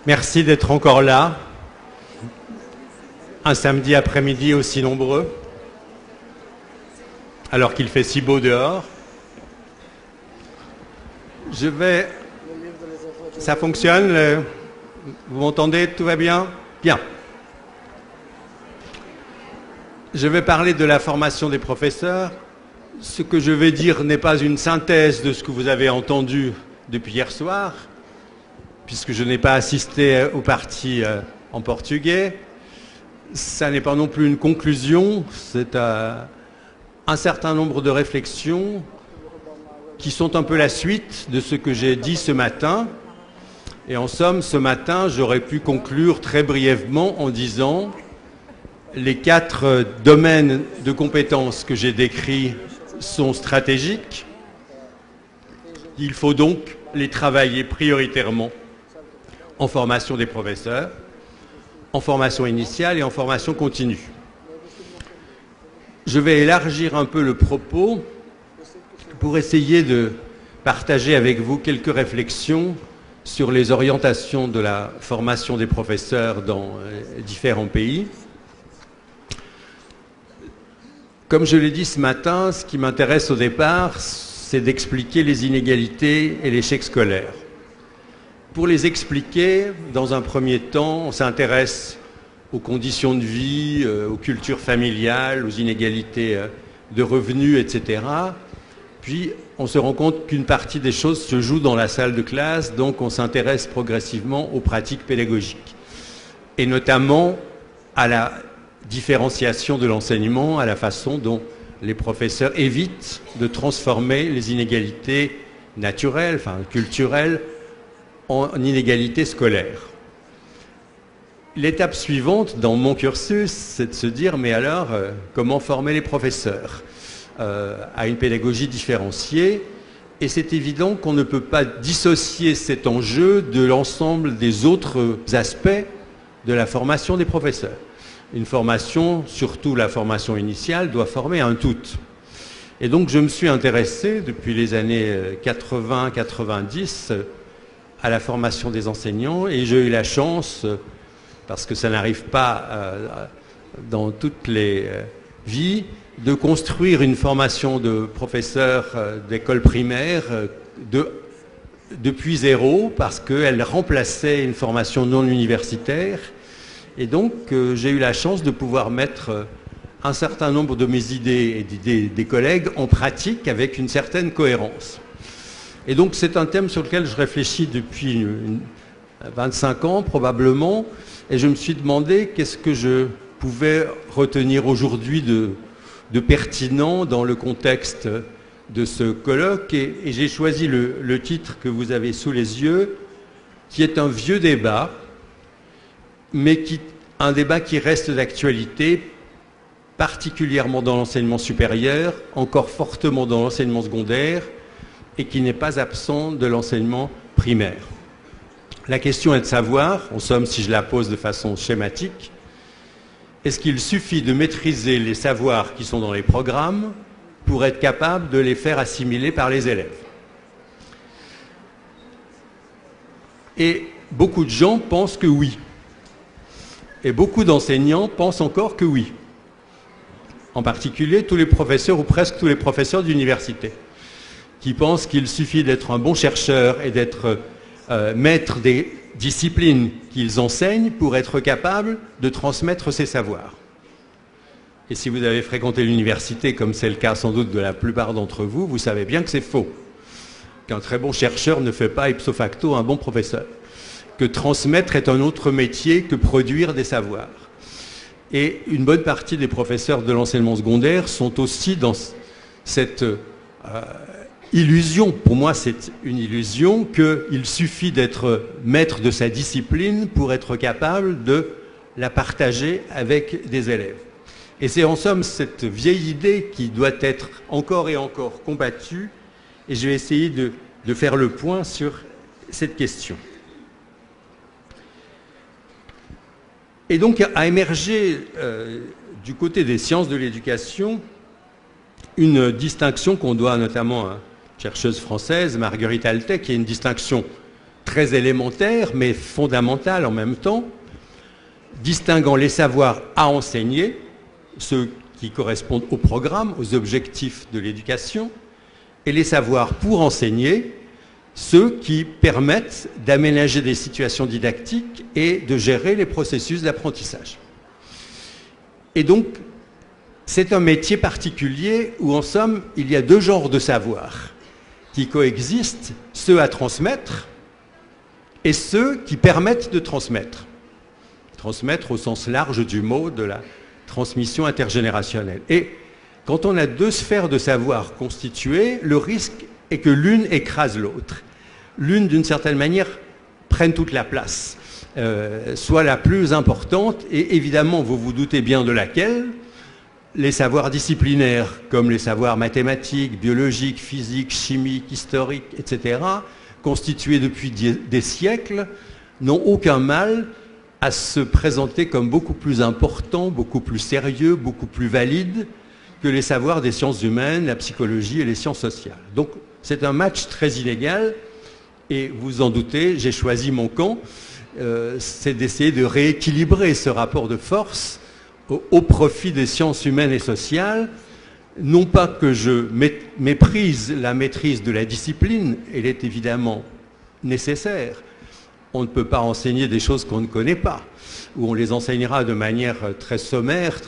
Merci d'être encore là, un samedi après-midi aussi nombreux, alors qu'il fait si beau dehors. Ça fonctionne? Vous m'entendez? Tout va bien? Bien. Je vais parler de la formation des professeurs. Ce que je vais dire n'est pas une synthèse de ce que vous avez entendu depuis hier soir, puisque je n'ai pas assisté aux parties en portugais. Ça n'est pas non plus une conclusion, c'est un certain nombre de réflexions qui sont un peu la suite de ce que j'ai dit ce matin. Et en somme, ce matin, j'aurais pu conclure très brièvement en disant les 4 domaines de compétences que j'ai décrits sont stratégiques. Il faut donc les travailler prioritairement en formation des professeurs, en formation initiale et en formation continue. Je vais élargir un peu le propos pour essayer de partager avec vous quelques réflexions sur les orientations de la formation des professeurs dans différents pays. Comme je l'ai dit ce matin, ce qui m'intéresse au départ, c'est d'expliquer les inégalités et l'échec scolaire. Pour les expliquer, dans un premier temps, on s'intéresse aux conditions de vie, aux cultures familiales, aux inégalités de revenus, etc. Puis, on se rend compte qu'une partie des choses se joue dans la salle de classe, donc on s'intéresse progressivement aux pratiques pédagogiques, et notamment à la différenciation de l'enseignement, à la façon dont les professeurs évitent de transformer les inégalités naturelles, enfin culturelles, en inégalités scolaires. L'étape suivante dans mon cursus, c'est de se dire, mais alors, comment former les professeurs à une pédagogie différenciée? Et c'est évident qu'on ne peut pas dissocier cet enjeu de l'ensemble des autres aspects de la formation des professeurs. Une formation, surtout la formation initiale, doit former un tout. Et donc je me suis intéressé depuis les années 80-90 à la formation des enseignants, et j'ai eu la chance, parce que ça n'arrive pas dans toutes les vies, de construire une formation de professeur d'école primaire depuis zéro, parce qu'elle remplaçait une formation non universitaire. Et donc j'ai eu la chance de pouvoir mettre un certain nombre de mes idées et d'idées des collègues en pratique avec une certaine cohérence. Et donc c'est un thème sur lequel je réfléchis depuis 25 ans probablement, et je me suis demandé qu'est-ce que je pouvais retenir aujourd'hui de pertinent dans le contexte de ce colloque, et j'ai choisi le titre que vous avez sous les yeux, qui est un vieux débat, mais un débat qui reste d'actualité, particulièrement dans l'enseignement supérieur, encore fortement dans l'enseignement secondaire, et qui n'est pas absent de l'enseignement primaire. La question est de savoir, en somme, si je la pose de façon schématique, est-ce qu'il suffit de maîtriser les savoirs qui sont dans les programmes pour être capable de les faire assimiler par les élèves? Et beaucoup de gens pensent que oui. Et beaucoup d'enseignants pensent encore que oui. En particulier, tous les professeurs, ou presque tous les professeurs d'université, qui pensent qu'il suffit d'être un bon chercheur et d'être maître des disciplines qu'ils enseignent pour être capable de transmettre ces savoirs. Et si vous avez fréquenté l'université, comme c'est le cas sans doute de la plupart d'entre vous, vous savez bien que c'est faux. Qu'un très bon chercheur ne fait pas ipso facto un bon professeur. Que transmettre est un autre métier que produire des savoirs. Et une bonne partie des professeurs de l'enseignement secondaire sont aussi dans cette illusion. Pour moi, c'est une illusion qu'il suffit d'être maître de sa discipline pour être capable de la partager avec des élèves. Et c'est en somme cette vieille idée qui doit être encore et encore combattue, et je vais essayer de faire le point sur cette question. Et donc a émergé du côté des sciences de l'éducation une distinction qu'on doit notamment à une chercheuse française, Marguerite Altay, qui est une distinction très élémentaire, mais fondamental en même temps, distinguant les savoirs à enseigner, ceux qui correspondent au programme, aux objectifs de l'éducation, et les savoirs pour enseigner, ceux qui permettent d'aménager des situations didactiques et de gérer les processus d'apprentissage. Et donc, c'est un métier particulier où, en somme, il y a deux genres de savoirs qui coexistent, ceux à transmettre et ceux qui permettent de transmettre. Transmettre au sens large du mot de la transmission intergénérationnelle. Et quand on a deux sphères de savoir constituées, le risque est que l'une écrase l'autre. L'une, d'une certaine manière, prenne toute la place, soit la plus importante, et évidemment, vous vous doutez bien de laquelle. Les savoirs disciplinaires, comme les savoirs mathématiques, biologiques, physiques, chimiques, historiques, etc., constitués depuis des siècles, n'ont aucun mal à se présenter comme beaucoup plus importants, beaucoup plus sérieux, beaucoup plus valides que les savoirs des sciences humaines, la psychologie et les sciences sociales. Donc c'est un match très inégal, et vous en doutez, j'ai choisi mon camp, c'est d'essayer de rééquilibrer ce rapport de force au profit des sciences humaines et sociales, non pas que je méprise la maîtrise de la discipline, elle est évidemment nécessaire. On ne peut pas enseigner des choses qu'on ne connaît pas, ou on les enseignera de manière très sommaire.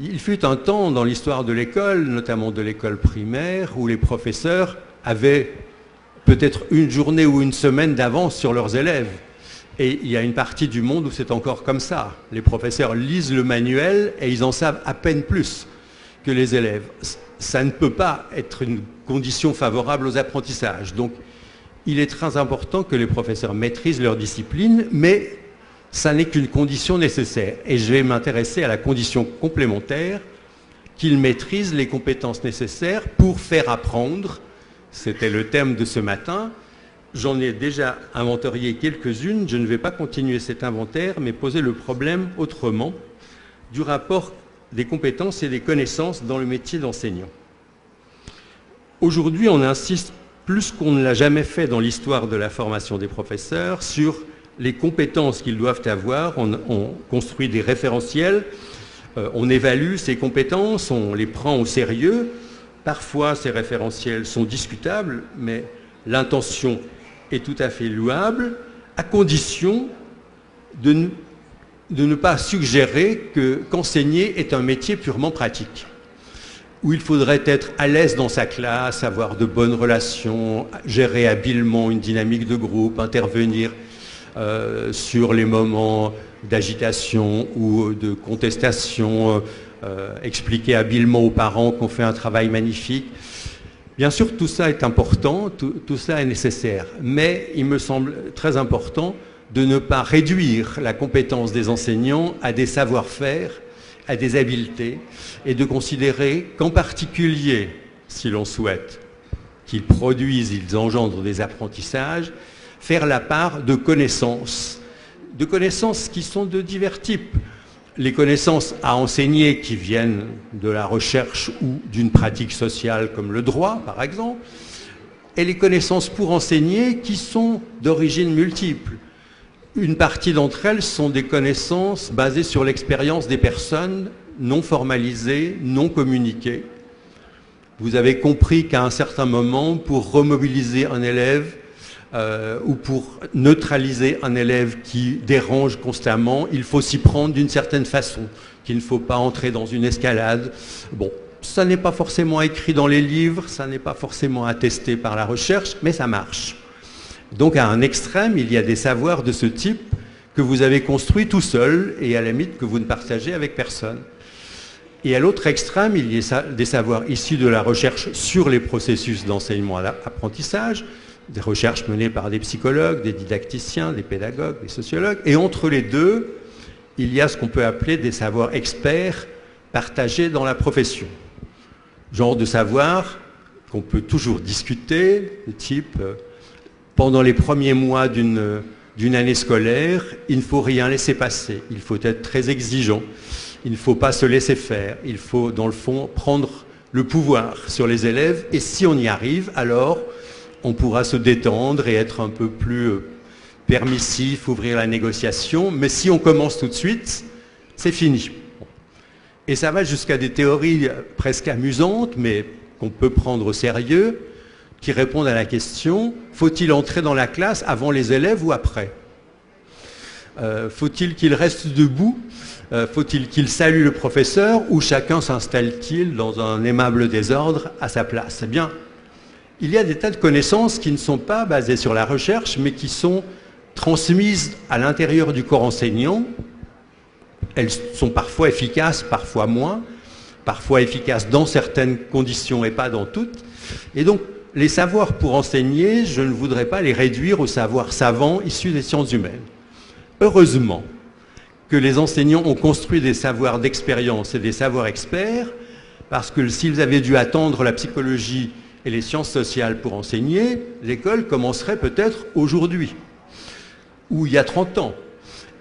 Il fut un temps dans l'histoire de l'école, notamment de l'école primaire, où les professeurs avaient peut-être une journée ou une semaine d'avance sur leurs élèves. Et il y a une partie du monde où c'est encore comme ça. Les professeurs lisent le manuel et ils en savent à peine plus que les élèves. Ça ne peut pas être une condition favorable aux apprentissages. Donc, il est très important que les professeurs maîtrisent leur discipline, mais ça n'est qu'une condition nécessaire. Et je vais m'intéresser à la condition complémentaire, qu'ils maîtrisent les compétences nécessaires pour faire apprendre. C'était le thème de ce matin. J'en ai déjà inventorié quelques-unes. Je ne vais pas continuer cet inventaire, mais poser le problème autrement du rapport des compétences et des connaissances dans le métier d'enseignant. Aujourd'hui, on insiste plus qu'on ne l'a jamais fait dans l'histoire de la formation des professeurs sur les compétences qu'ils doivent avoir. On construit des référentiels, on évalue ces compétences, on les prend au sérieux. Parfois, ces référentiels sont discutables, mais l'intention est tout à fait louable, à condition de ne pas suggérer qu'enseigner est un métier purement pratique, où il faudrait être à l'aise dans sa classe, avoir de bonnes relations, gérer habilement une dynamique de groupe, intervenir sur les moments d'agitation ou de contestation, expliquer habilement aux parents qu'on fait un travail magnifique. Bien sûr, tout ça est important, tout ça est nécessaire, mais il me semble très important de ne pas réduire la compétence des enseignants à des savoir-faire, à des habiletés, et de considérer qu'en particulier, si l'on souhaite qu'ils produisent, ils engendrent des apprentissages, faire la part de connaissances qui sont de divers types. Les connaissances à enseigner qui viennent de la recherche ou d'une pratique sociale comme le droit, par exemple, et les connaissances pour enseigner qui sont d'origine multiple. Une partie d'entre elles sont des connaissances basées sur l'expérience des personnes non formalisées, non communiquées. Vous avez compris qu'à un certain moment, pour remobiliser un élève ou pour neutraliser un élève qui dérange constamment, il faut s'y prendre d'une certaine façon, qu'il ne faut pas entrer dans une escalade. Bon, ça n'est pas forcément écrit dans les livres, ça n'est pas forcément attesté par la recherche, mais ça marche. Donc à un extrême, il y a des savoirs de ce type que vous avez construits tout seul et à la limite que vous ne partagez avec personne. Et à l'autre extrême, il y a des savoirs issus de la recherche sur les processus d'enseignement à l'apprentissage, des recherches menées par des psychologues, des didacticiens, des pédagogues, des sociologues. Et entre les deux, il y a ce qu'on peut appeler des savoirs experts partagés dans la profession. Genre de savoir qu'on peut toujours discuter, de type pendant les premiers mois d'une année scolaire, il ne faut rien laisser passer, il faut être très exigeant, il ne faut pas se laisser faire, il faut dans le fond prendre le pouvoir sur les élèves et si on y arrive, alors on pourra se détendre et être un peu plus permissif, ouvrir la négociation. Mais si on commence tout de suite, c'est fini. Et ça va jusqu'à des théories presque amusantes, mais qu'on peut prendre au sérieux, qui répondent à la question, faut-il entrer dans la classe avant les élèves ou après? Faut-il qu'il reste debout? Faut-il qu'il salue le professeur ou chacun s'installe-t-il dans un aimable désordre à sa place? Eh bien, il y a des tas de connaissances qui ne sont pas basées sur la recherche, mais qui sont transmises à l'intérieur du corps enseignant. Elles sont parfois efficaces, parfois moins, parfois efficaces dans certaines conditions et pas dans toutes. Et donc, les savoirs pour enseigner, je ne voudrais pas les réduire aux savoirs savants issus des sciences humaines. Heureusement que les enseignants ont construit des savoirs d'expérience et des savoirs experts, parce que s'ils avaient dû attendre la psychologie et les sciences sociales pour enseigner, l'école commencerait peut-être aujourd'hui, ou il y a 30 ans.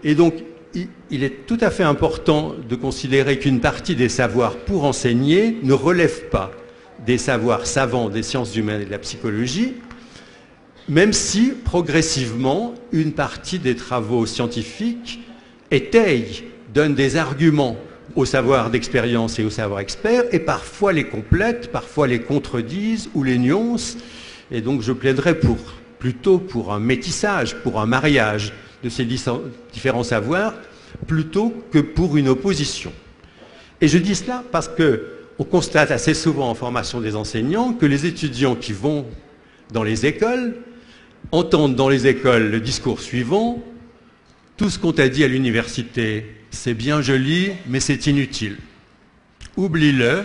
Et donc, il est tout à fait important de considérer qu'une partie des savoirs pour enseigner ne relève pas des savoirs savants des sciences humaines et de la psychologie, même si, progressivement, une partie des travaux scientifiques étayent, donnent des arguments aux savoirs d'expérience et aux savoirs experts, et parfois les complètent, parfois les contredisent ou les nuancent. Et donc je plaiderais plutôt pour un métissage, pour un mariage de ces différents savoirs, plutôt que pour une opposition. Et je dis cela parce qu'on constate assez souvent en formation des enseignants que les étudiants qui vont dans les écoles entendent dans les écoles le discours suivant: tout ce qu'on t'a dit à l'université, c'est bien joli, mais c'est inutile. Oublie-le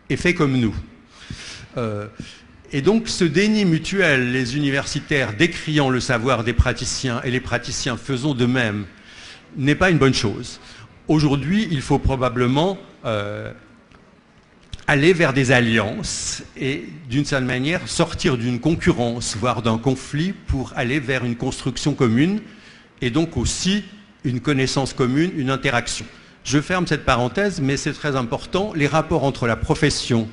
et fais comme nous. Et donc ce déni mutuel, les universitaires décriant le savoir des praticiens et les praticiens faisant de même, n'est pas une bonne chose. Aujourd'hui, il faut probablement aller vers des alliances et, d'une certaine manière, sortir d'une concurrence, voire d'un conflit, pour aller vers une construction commune et donc aussi une connaissance commune, une interaction. Je ferme cette parenthèse, mais c'est très important. Les rapports entre la profession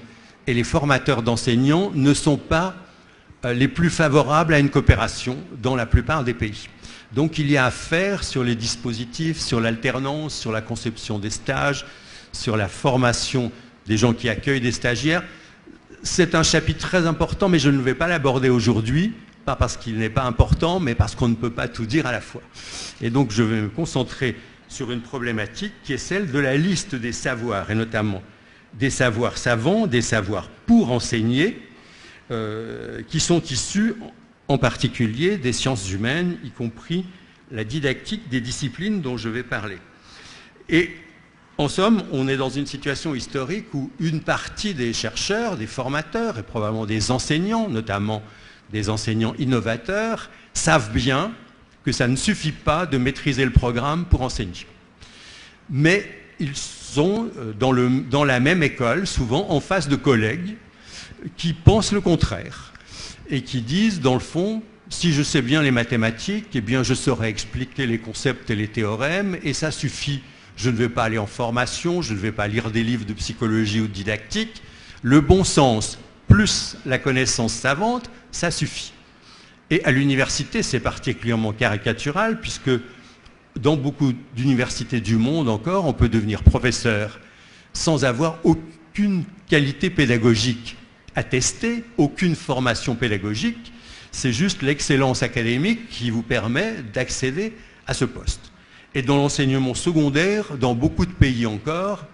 et les formateurs d'enseignants ne sont pas les plus favorables à une coopération dans la plupart des pays. Donc il y a à faire sur les dispositifs, sur l'alternance, sur la conception des stages, sur la formation des gens qui accueillent des stagiaires. C'est un chapitre très important, mais je ne vais pas l'aborder aujourd'hui, pas parce qu'il n'est pas important, mais parce qu'on ne peut pas tout dire à la fois. Et donc je vais me concentrer sur une problématique qui est celle de la liste des savoirs, et notamment des savoirs savants, des savoirs pour enseigner, qui sont issus en particulier des sciences humaines, y compris la didactique des disciplines dont je vais parler. Et en somme, on est dans une situation historique où une partie des chercheurs, des formateurs et probablement des enseignants, notamment des enseignants innovateurs, savent bien que ça ne suffit pas de maîtriser le programme pour enseigner. Mais ils sont dans la même école, souvent en face de collègues qui pensent le contraire et qui disent, dans le fond, si je sais bien les mathématiques, eh bien je saurais expliquer les concepts et les théorèmes, et ça suffit. Je ne vais pas aller en formation, je ne vais pas lire des livres de psychologie ou de didactique. Le bon sens plus la connaissance savante, ça suffit. Et à l'université, c'est particulièrement caricatural, puisque dans beaucoup d'universités du monde encore, on peut devenir professeur sans avoir aucune qualité pédagogique attestée, aucune formation pédagogique. C'est juste l'excellence académique qui vous permet d'accéder à ce poste. Et dans l'enseignement secondaire, dans beaucoup de pays encore,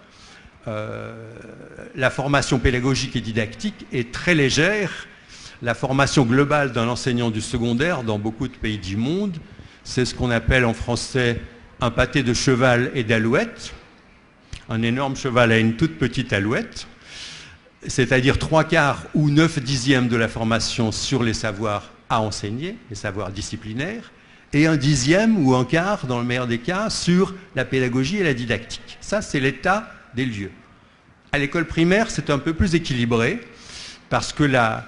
la formation pédagogique et didactique est très légère. La formation globale d'un enseignant du secondaire, dans beaucoup de pays du monde, c'est ce qu'on appelle en français un pâté de cheval et d'alouette. Un énorme cheval a une toute petite alouette, c'est-à-dire 3/4 ou 9/10 de la formation sur les savoirs à enseigner, les savoirs disciplinaires, et 1/10 ou 1/4, dans le meilleur des cas, sur la pédagogie et la didactique. Ça, c'est l'état des lieux. À l'école primaire, c'est un peu plus équilibré, parce que la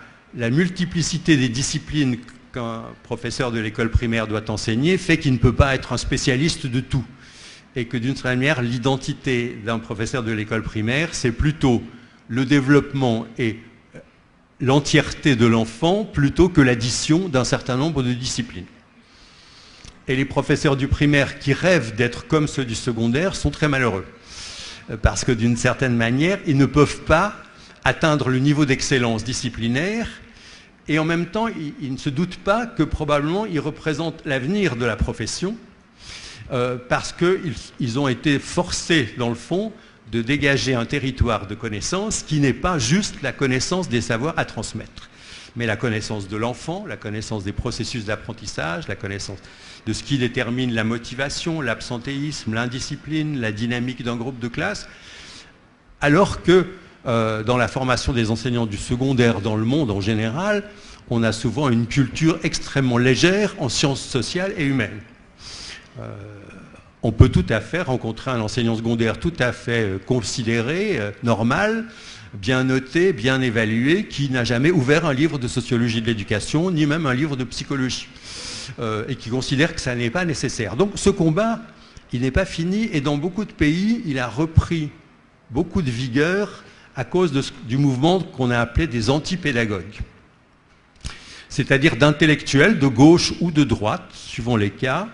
multiplicité des disciplines qu'un professeur de l'école primaire doit enseigner fait qu'il ne peut pas être un spécialiste de tout. Et que d'une certaine manière, l'identité d'un professeur de l'école primaire, c'est plutôt le développement et l'entièreté de l'enfant plutôt que l'addition d'un certain nombre de disciplines. Et les professeurs du primaire qui rêvent d'être comme ceux du secondaire sont très malheureux. Parce que d'une certaine manière, ils ne peuvent pas atteindre le niveau d'excellence disciplinaire et en même temps, ils ne se doutent pas que probablement ils représentent l'avenir de la profession parce qu'ils ont été forcés, dans le fond, de dégager un territoire de connaissances qui n'est pas juste la connaissance des savoirs à transmettre, mais la connaissance de l'enfant, la connaissance des processus d'apprentissage, la connaissance de ce qui détermine la motivation, l'absentéisme, l'indiscipline, la dynamique d'un groupe de classe, alors que dans la formation des enseignants du secondaire dans le monde en général, on a souvent une culture extrêmement légère en sciences sociales et humaines. On peut tout à fait rencontrer un enseignant secondaire tout à fait considéré, normal, bien noté, bien évalué, qui n'a jamais ouvert un livre de sociologie de l'éducation, ni même un livre de psychologie, et qui considère que ça n'est pas nécessaire. Donc ce combat, il n'est pas fini, et dans beaucoup de pays, il a repris beaucoup de vigueur à cause du mouvement qu'on a appelé des antipédagogues. C'est-à-dire d'intellectuels de gauche ou de droite, suivant les cas,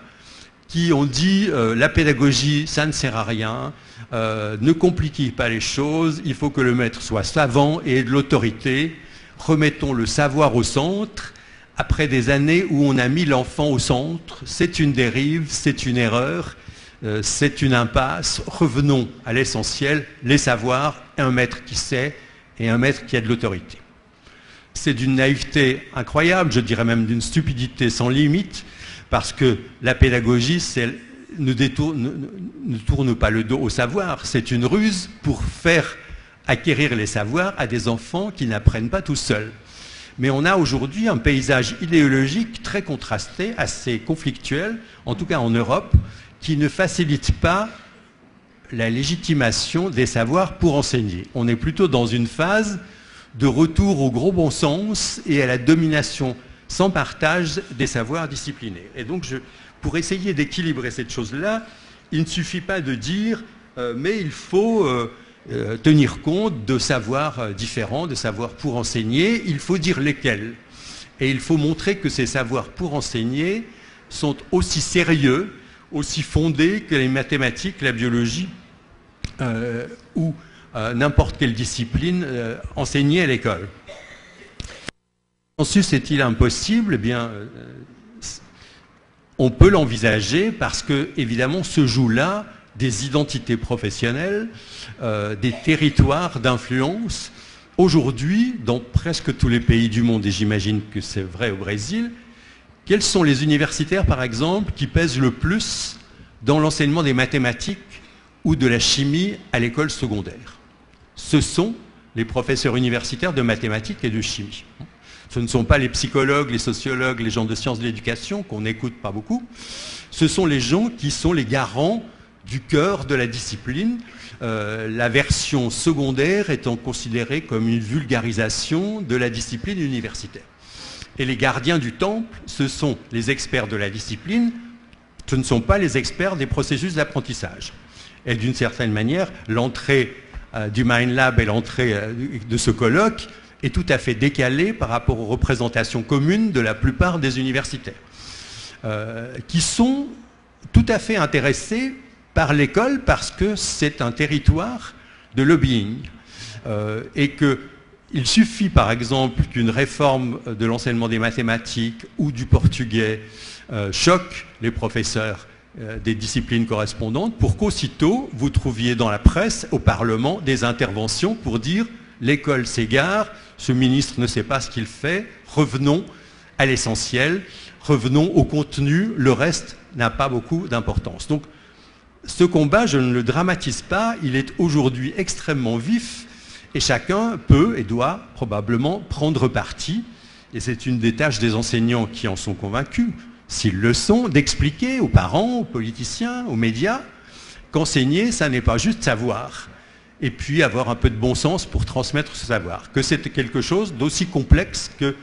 qui ont dit la pédagogie, ça ne sert à rien, ne compliquez pas les choses, il faut que le maître soit savant et ait de l'autorité, remettons le savoir au centre, après des années où on a mis l'enfant au centre, c'est une dérive, c'est une erreur, c'est une impasse, revenons à l'essentiel, les savoirs, un maître qui sait et un maître qui a de l'autorité. C'est d'une naïveté incroyable, je dirais même d'une stupidité sans limite, parce que la pédagogie ne tourne pas le dos au savoir, c'est une ruse pour faire acquérir les savoirs à des enfants qui n'apprennent pas tout seuls. Mais on a aujourd'hui un paysage idéologique très contrasté, assez conflictuel, en tout cas en Europe, qui ne facilite pas la légitimation des savoirs pour enseigner. On est plutôt dans une phase de retour au gros bon sens et à la domination sans partage des savoirs disciplinaires. Et donc, pour essayer d'équilibrer cette chose-là, il ne suffit pas de dire mais il faut tenir compte de savoirs différents, de savoirs pour enseigner, il faut dire lesquels. Et il faut montrer que ces savoirs pour enseigner sont aussi sérieux, aussi fondés que les mathématiques, la biologie ou n'importe quelle discipline enseignée à l'école. Le consensus est-il impossible? Eh bien, on peut l'envisager parce que, évidemment, se jouent là des identités professionnelles, des territoires d'influence. Aujourd'hui, dans presque tous les pays du monde, et j'imagine que c'est vrai au Brésil, quels sont les universitaires, par exemple, qui pèsent le plus dans l'enseignement des mathématiques ou de la chimie à l'école secondaire? Ce sont les professeurs universitaires de mathématiques et de chimie. Ce ne sont pas les psychologues, les sociologues, les gens de sciences de l'éducation, qu'on n'écoute pas beaucoup. Ce sont les gens qui sont les garants du cœur de la discipline, la version secondaire étant considérée comme une vulgarisation de la discipline universitaire. Et les gardiens du temple, ce sont les experts de la discipline, ce ne sont pas les experts des processus d'apprentissage. Et d'une certaine manière, l'entrée du Mindlab et l'entrée de ce colloque est tout à fait décalée par rapport aux représentations communes de la plupart des universitaires, qui sont tout à fait intéressés par l'école parce que c'est un territoire de lobbying et qu'il suffit par exemple qu'une réforme de l'enseignement des mathématiques ou du portugais choque les professeurs des disciplines correspondantes pour qu'aussitôt vous trouviez dans la presse, au Parlement, des interventions pour dire l'école s'égare, ce ministre ne sait pas ce qu'il fait, revenons à l'essentiel, revenons au contenu, le reste n'a pas beaucoup d'importance. Donc ce combat, je ne le dramatise pas, il est aujourd'hui extrêmement vif et chacun peut et doit probablement prendre parti, et c'est une des tâches des enseignants qui en sont convaincus, s'ils le sont, d'expliquer aux parents, aux politiciens, aux médias, qu'enseigner, ça n'est pas juste savoir, et puis avoir un peu de bon sens pour transmettre ce savoir, que c'est quelque chose d'aussi complexe que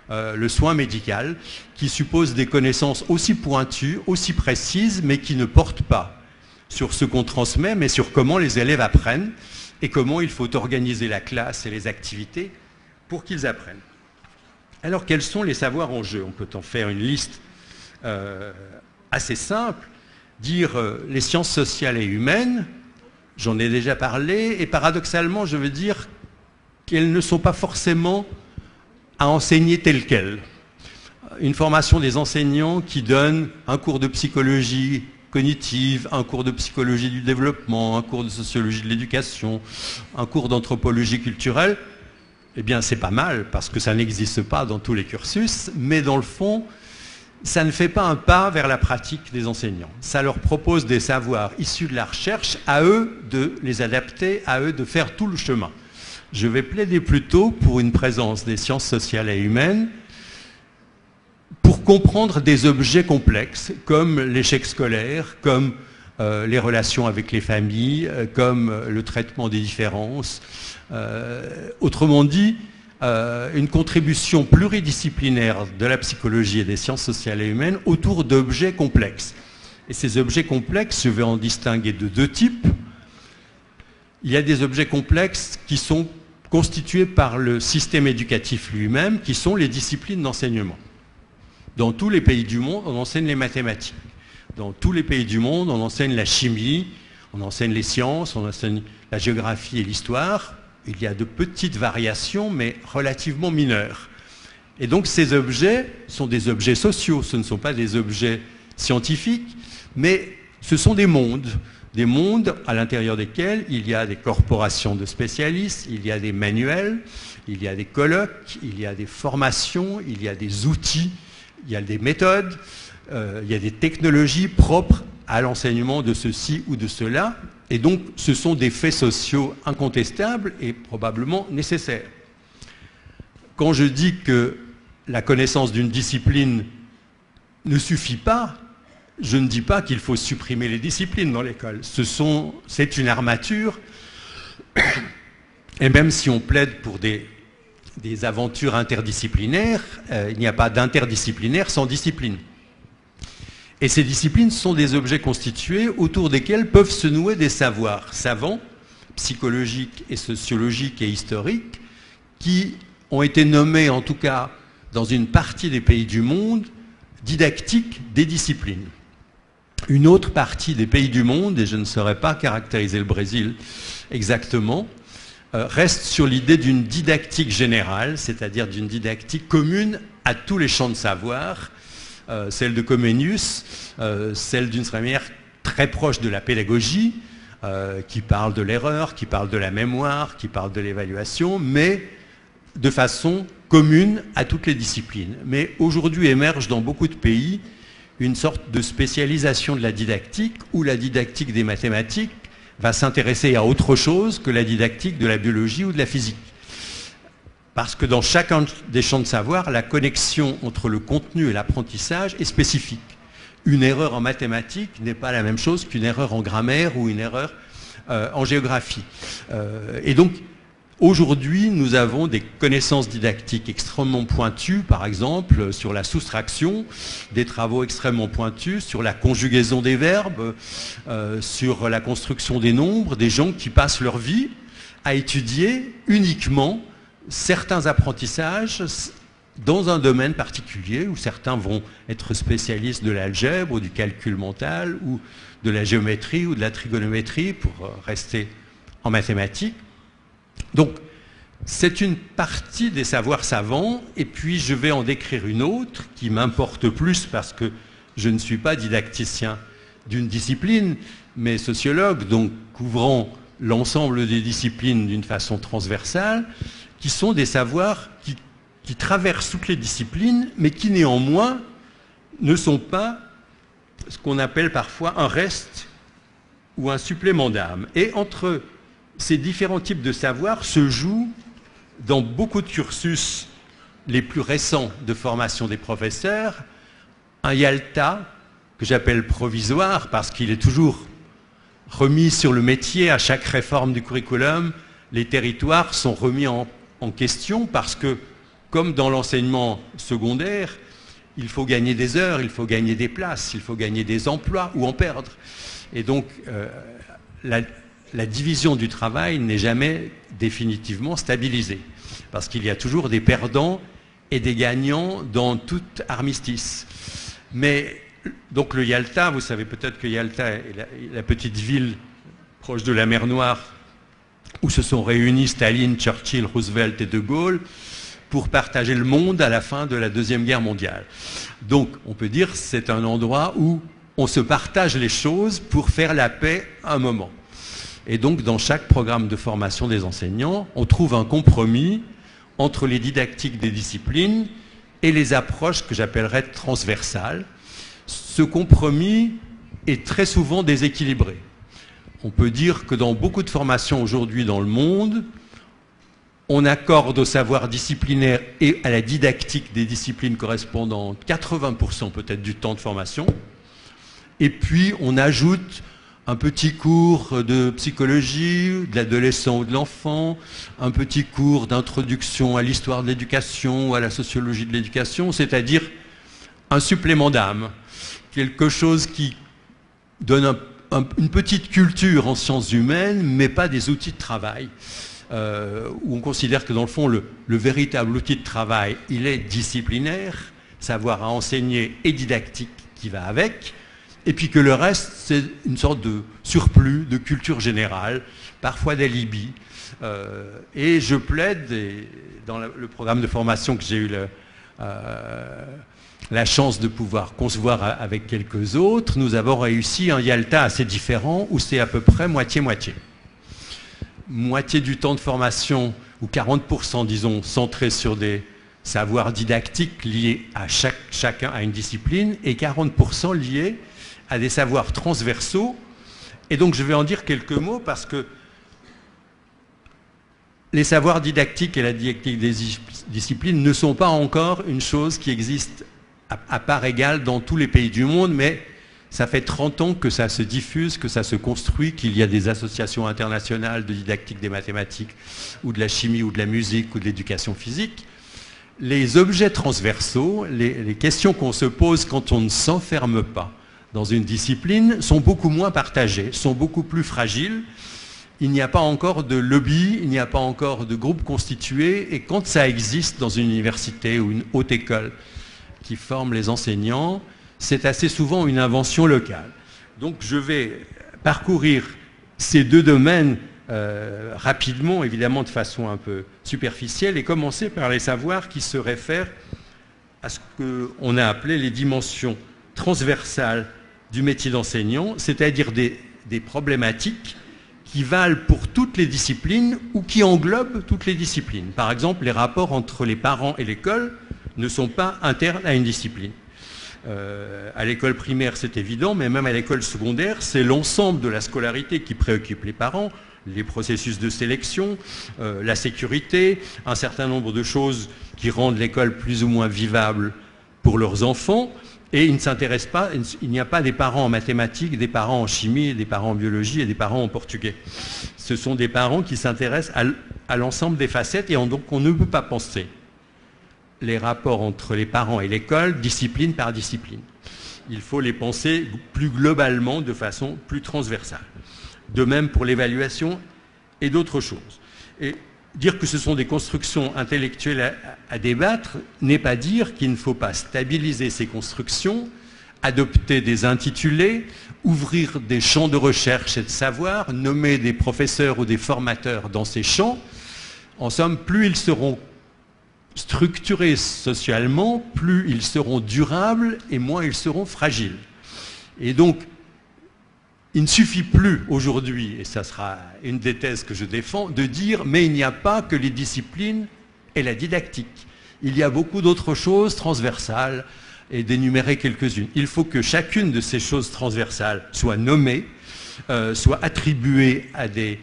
le soin médical, qui suppose des connaissances aussi pointues, aussi précises, mais qui ne portent pas sur ce qu'on transmet, mais sur comment les élèves apprennent et comment il faut organiser la classe et les activités pour qu'ils apprennent. Alors, quels sont les savoirs en jeu? On peut en faire une liste assez simple. Dire les sciences sociales et humaines, j'en ai déjà parlé, et paradoxalement, je veux dire qu'elles ne sont pas forcément à enseigner telles quelles. Une formation des enseignants qui donne un cours de psychologie cognitive, un cours de psychologie du développement, un cours de sociologie de l'éducation, un cours d'anthropologie culturelle, eh bien c'est pas mal, parce que ça n'existe pas dans tous les cursus, mais dans le fond, ça ne fait pas un pas vers la pratique des enseignants. Ça leur propose des savoirs issus de la recherche, à eux de les adapter, à eux de faire tout le chemin. Je vais plaider plutôt pour une présence des sciences sociales et humaines pour comprendre des objets complexes comme l'échec scolaire, comme les relations avec les familles, comme le traitement des différences. Autrement dit, une contribution pluridisciplinaire de la psychologie et des sciences sociales et humaines autour d'objets complexes. Et ces objets complexes, je vais en distinguer de deux types. Il y a des objets complexes qui sont constitués par le système éducatif lui-même, qui sont les disciplines d'enseignement. Dans tous les pays du monde, on enseigne les mathématiques. Dans tous les pays du monde, on enseigne la chimie, on enseigne les sciences, on enseigne la géographie et l'histoire. Il y a de petites variations, mais relativement mineures. Et donc ces objets sont des objets sociaux, ce ne sont pas des objets scientifiques, mais ce sont des mondes à l'intérieur desquels il y a des corporations de spécialistes, il y a des manuels, il y a des colloques, il y a des formations, il y a des outils, il y a des méthodes, il y a des technologies propres à l'enseignement de ceci ou de cela. Et donc, ce sont des faits sociaux incontestables et probablement nécessaires. Quand je dis que la connaissance d'une discipline ne suffit pas, je ne dis pas qu'il faut supprimer les disciplines dans l'école. C'est une armature, et même si on plaide pour des aventures interdisciplinaires, il n'y a pas d'interdisciplinaire sans discipline. Et ces disciplines sont des objets constitués autour desquels peuvent se nouer des savoirs savants, psychologiques et sociologiques et historiques, qui ont été nommés, en tout cas dans une partie des pays du monde, didactiques des disciplines. Une autre partie des pays du monde, et je ne saurais pas caractériser le Brésil exactement, reste sur l'idée d'une didactique générale, c'est-à-dire d'une didactique commune à tous les champs de savoir, celle de Comenius, celle d'une certaine manière très proche de la pédagogie, qui parle de l'erreur, qui parle de la mémoire, qui parle de l'évaluation, mais de façon commune à toutes les disciplines. Mais aujourd'hui émerge dans beaucoup de pays une sorte de spécialisation de la didactique, où la didactique des mathématiques va s'intéresser à autre chose que la didactique de la biologie ou de la physique. Parce que dans chacun des champs de savoir, la connexion entre le contenu et l'apprentissage est spécifique. Une erreur en mathématiques n'est pas la même chose qu'une erreur en grammaire ou une erreur en géographie. Et donc, aujourd'hui, nous avons des connaissances didactiques extrêmement pointues, par exemple, sur la soustraction, des travaux extrêmement pointus sur la conjugaison des verbes, sur la construction des nombres, des gens qui passent leur vie à étudier uniquement certains apprentissages dans un domaine particulier, où certains vont être spécialistes de l'algèbre ou du calcul mental ou de la géométrie ou de la trigonométrie pour rester en mathématiques. Donc, c'est une partie des savoirs savants, et puis je vais en décrire une autre qui m'importe plus parce que je ne suis pas didacticien d'une discipline, mais sociologue, donc couvrant l'ensemble des disciplines d'une façon transversale, qui sont des savoirs qui traversent toutes les disciplines, mais qui néanmoins ne sont pas ce qu'on appelle parfois un reste ou un supplément d'âme. Et entre ces différents types de savoirs se jouent, dans beaucoup de cursus les plus récents de formation des professeurs, un Yalta que j'appelle provisoire parce qu'il est toujours remis sur le métier à chaque réforme du curriculum. Les territoires sont remis en question parce que, comme dans l'enseignement secondaire, il faut gagner des heures, il faut gagner des places, il faut gagner des emplois ou en perdre. Et donc, la division du travail n'est jamais définitivement stabilisée, parce qu'il y a toujours des perdants et des gagnants dans tout armistice. Mais donc le Yalta, vous savez peut-être que Yalta est la petite ville proche de la mer Noire où se sont réunis Staline, Churchill, Roosevelt et De Gaulle pour partager le monde à la fin de la Deuxième Guerre mondiale. Donc on peut dire que c'est un endroit où on se partage les choses pour faire la paix un moment. Et donc dans chaque programme de formation des enseignants, on trouve un compromis entre les didactiques des disciplines et les approches que j'appellerais transversales. Ce compromis est très souvent déséquilibré. On peut dire que dans beaucoup de formations aujourd'hui dans le monde, on accorde au savoir disciplinaire et à la didactique des disciplines correspondantes 80% peut-être du temps de formation. Et puis on ajoute un petit cours de psychologie, de l'adolescent ou de l'enfant, un petit cours d'introduction à l'histoire de l'éducation ou à la sociologie de l'éducation, c'est-à-dire un supplément d'âme, quelque chose qui donne une petite culture en sciences humaines, mais pas des outils de travail, où on considère que dans le fond, le véritable outil de travail, il est disciplinaire, savoir à enseigner et didactique qui va avec, et puis que le reste, c'est une sorte de surplus de culture générale, parfois d'alibi. Et je plaide, dans le programme de formation que j'ai eu la chance de pouvoir concevoir avec quelques autres, nous avons réussi un Yalta assez différent, où c'est à peu près moitié-moitié. Moitié du temps de formation, ou 40% disons, centré sur des savoirs didactiques liés à chacun à une discipline, et 40% liés à des savoirs transversaux. Et donc je vais en dire quelques mots parce que les savoirs didactiques et la didactique des disciplines ne sont pas encore une chose qui existe à part égale dans tous les pays du monde, mais ça fait 30 ans que ça se diffuse, que ça se construit, qu'il y a des associations internationales de didactique des mathématiques, ou de la chimie, ou de la musique, ou de l'éducation physique. Les objets transversaux, les questions qu'on se pose quand on ne s'enferme pas dans une discipline sont beaucoup moins partagées, sont beaucoup plus fragiles. Il n'y a pas encore de lobby, il n'y a pas encore de groupe constitué, et quand ça existe dans une université ou une haute école qui forme les enseignants, c'est assez souvent une invention locale. Donc je vais parcourir ces deux domaines rapidement, évidemment de façon un peu superficielle, et commencer par les savoirs qui se réfèrent à ce qu'on a appelé les dimensions transversales du métier d'enseignant, c'est-à-dire des problématiques qui valent pour toutes les disciplines ou qui englobent toutes les disciplines. Par exemple, les rapports entre les parents et l'école ne sont pas internes à une discipline. À l'école primaire, c'est évident, mais même à l'école secondaire, c'est l'ensemble de la scolarité qui préoccupe les parents, les processus de sélection, la sécurité, un certain nombre de choses qui rendent l'école plus ou moins vivable pour leurs enfants. Et ils ne s'intéressent pas, il n'y a pas des parents en mathématiques, des parents en chimie, des parents en biologie et des parents en portugais. Ce sont des parents qui s'intéressent à l'ensemble des facettes, et donc on ne peut pas penser les rapports entre les parents et l'école discipline par discipline. Il faut les penser plus globalement, de façon plus transversale. De même pour l'évaluation et d'autres choses. Et dire que ce sont des constructions intellectuelles à débattre n'est pas dire qu'il ne faut pas stabiliser ces constructions, adopter des intitulés, ouvrir des champs de recherche et de savoir, nommer des professeurs ou des formateurs dans ces champs. En somme, plus ils seront structurés socialement, plus ils seront durables et moins ils seront fragiles. Et donc, il ne suffit plus aujourd'hui, et ça sera une des thèses que je défends, de dire mais il n'y a pas que les disciplines et la didactique. Il y a beaucoup d'autres choses transversales, et d'énumérer quelques-unes. Il faut que chacune de ces choses transversales soit nommée, soit attribuée à des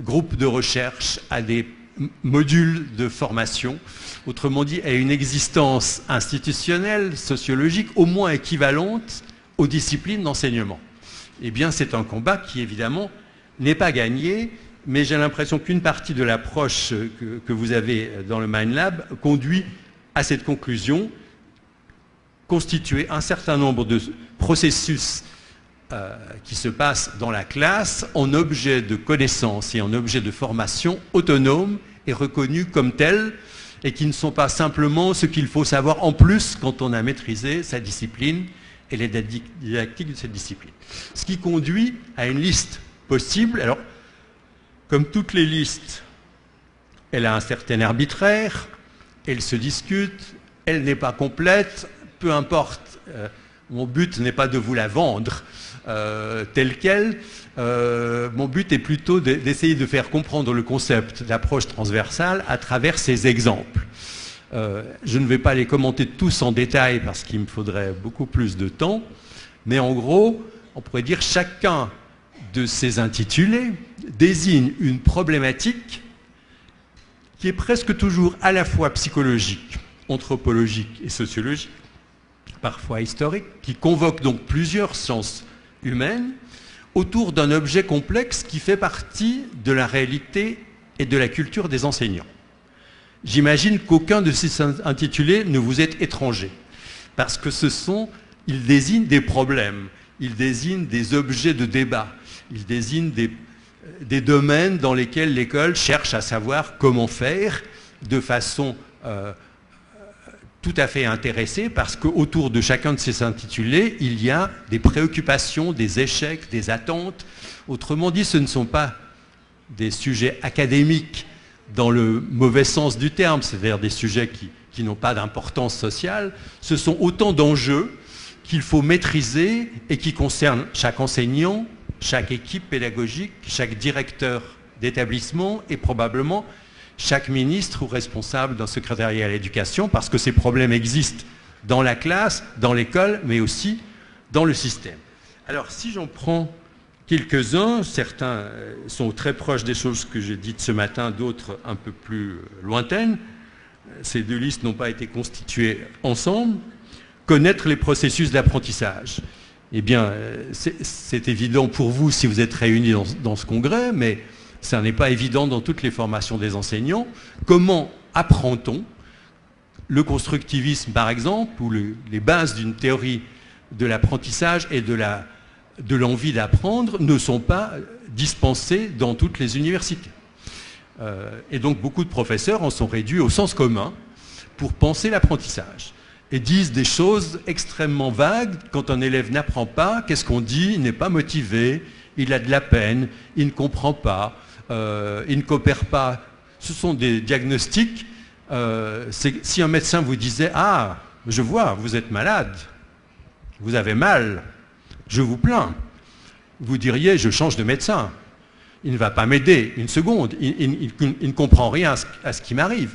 groupes de recherche, à des modules de formation, autrement dit à une existence institutionnelle, sociologique, au moins équivalente aux disciplines d'enseignement. Eh bien, c'est un combat qui, évidemment, n'est pas gagné, mais j'ai l'impression qu'une partie de l'approche que vous avez dans le MindLab conduit à cette conclusion, constituer un certain nombre de processus qui se passe dans la classe en objet de connaissance et en objet de formation autonome et reconnu comme tel, et qui ne sont pas simplement ce qu'il faut savoir en plus quand on a maîtrisé sa discipline et les didactiques de cette discipline. Ce qui conduit à une liste possible. Alors, comme toutes les listes, elle a un certain arbitraire, elle se discute, elle n'est pas complète, peu importe, mon but n'est pas de vous la vendre telle qu'elle, mon but est plutôt d'essayer de faire comprendre le concept d'approche transversale à travers ces exemples. Je ne vais pas les commenter tous en détail parce qu'il me faudrait beaucoup plus de temps, mais en gros, on pourrait dire chacun de ces intitulés désigne une problématique qui est presque toujours à la fois psychologique, anthropologique et sociologique, parfois historique, qui convoque donc plusieurs sciences humaines autour d'un objet complexe qui fait partie de la réalité et de la culture des enseignants. J'imagine qu'aucun de ces intitulés ne vous est étranger, parce que ils désignent des problèmes, ils désignent des objets de débat, ils désignent des domaines dans lesquels l'école cherche à savoir comment faire de façon tout à fait intéressée, parce qu'autour de chacun de ces intitulés, il y a des préoccupations, des échecs, des attentes. Autrement dit, ce ne sont pas des sujets académiques dans le mauvais sens du terme, c'est-à-dire des sujets qui n'ont pas d'importance sociale. Ce sont autant d'enjeux qu'il faut maîtriser et qui concernent chaque enseignant, chaque équipe pédagogique, chaque directeur d'établissement et probablement chaque ministre ou responsable d'un secrétariat à l'éducation, parce que ces problèmes existent dans la classe, dans l'école, mais aussi dans le système. Alors, si j'en prends quelques-uns, certains sont très proches des choses que j'ai dites ce matin, d'autres un peu plus lointaines. Ces deux listes n'ont pas été constituées ensemble. Connaître les processus d'apprentissage. Eh bien, c'est évident pour vous si vous êtes réunis dans ce congrès, mais ça n'est pas évident dans toutes les formations des enseignants. Comment apprend-on le constructivisme, par exemple, ou les bases d'une théorie de l'apprentissage et de l'envie d'apprendre ne sont pas dispensées dans toutes les universités. Et donc, beaucoup de professeurs en sont réduits au sens commun pour penser l'apprentissage. Et disent des choses extrêmement vagues. Quand un élève n'apprend pas, qu'est-ce qu'on dit? Il n'est pas motivé, il a de la peine, il ne comprend pas, il ne coopère pas. Ce sont des diagnostics. Si un médecin vous disait « Ah, je vois, vous êtes malade, vous avez mal, je vous plains », vous diriez « Je change de médecin, il ne va pas m'aider une seconde, il ne comprend rien à ce qui m'arrive ».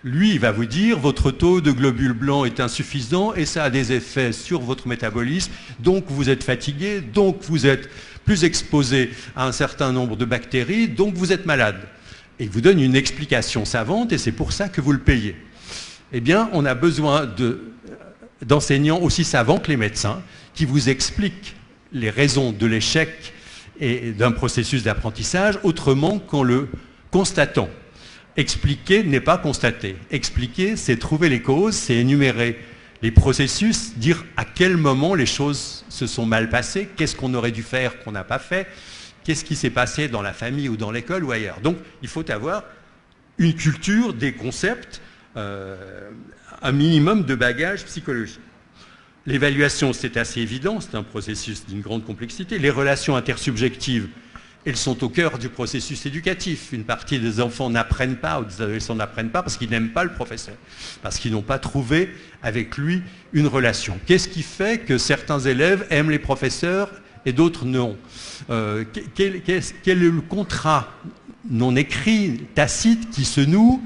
Lui, il va vous dire, votre taux de globules blancs est insuffisant et ça a des effets sur votre métabolisme, donc vous êtes fatigué, donc vous êtes plus exposé à un certain nombre de bactéries, donc vous êtes malade. Et il vous donne une explication savante et c'est pour ça que vous le payez. Eh bien, on a besoin d'enseignants aussi savants que les médecins qui vous expliquent les raisons de l'échec et d'un processus d'apprentissage autrement qu'en le constatant. Expliquer n'est pas constater. Expliquer, c'est trouver les causes, c'est énumérer les processus, dire à quel moment les choses se sont mal passées, qu'est-ce qu'on aurait dû faire qu'on n'a pas fait, qu'est-ce qui s'est passé dans la famille ou dans l'école ou ailleurs. Donc, il faut avoir une culture des concepts, un minimum de bagage psychologique. L'évaluation, c'est assez évident, c'est un processus d'une grande complexité. Les relations intersubjectives, elles sont au cœur du processus éducatif. Une partie des enfants n'apprennent pas, ou des adolescents n'apprennent pas parce qu'ils n'aiment pas le professeur, parce qu'ils n'ont pas trouvé avec lui une relation. Qu'est-ce qui fait que certains élèves aiment les professeurs et d'autres non? Quel est le contrat non écrit, tacite, qui se noue,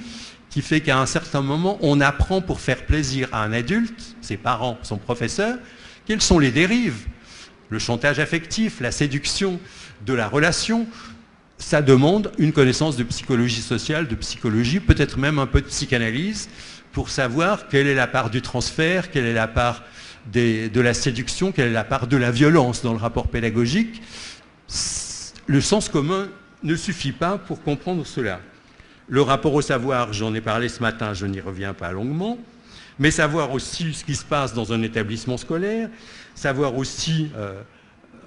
qui fait qu'à un certain moment, on apprend pour faire plaisir à un adulte, ses parents, son professeur? Quelles sont les dérives? Le chantage affectif, la séduction de la relation, ça demande une connaissance de psychologie sociale, de psychologie, peut-être même un peu de psychanalyse, pour savoir quelle est la part du transfert, quelle est la part de la séduction, quelle est la part de la violence dans le rapport pédagogique. Le sens commun ne suffit pas pour comprendre cela. Le rapport au savoir, j'en ai parlé ce matin, je n'y reviens pas longuement, mais savoir aussi ce qui se passe dans un établissement scolaire, savoir aussi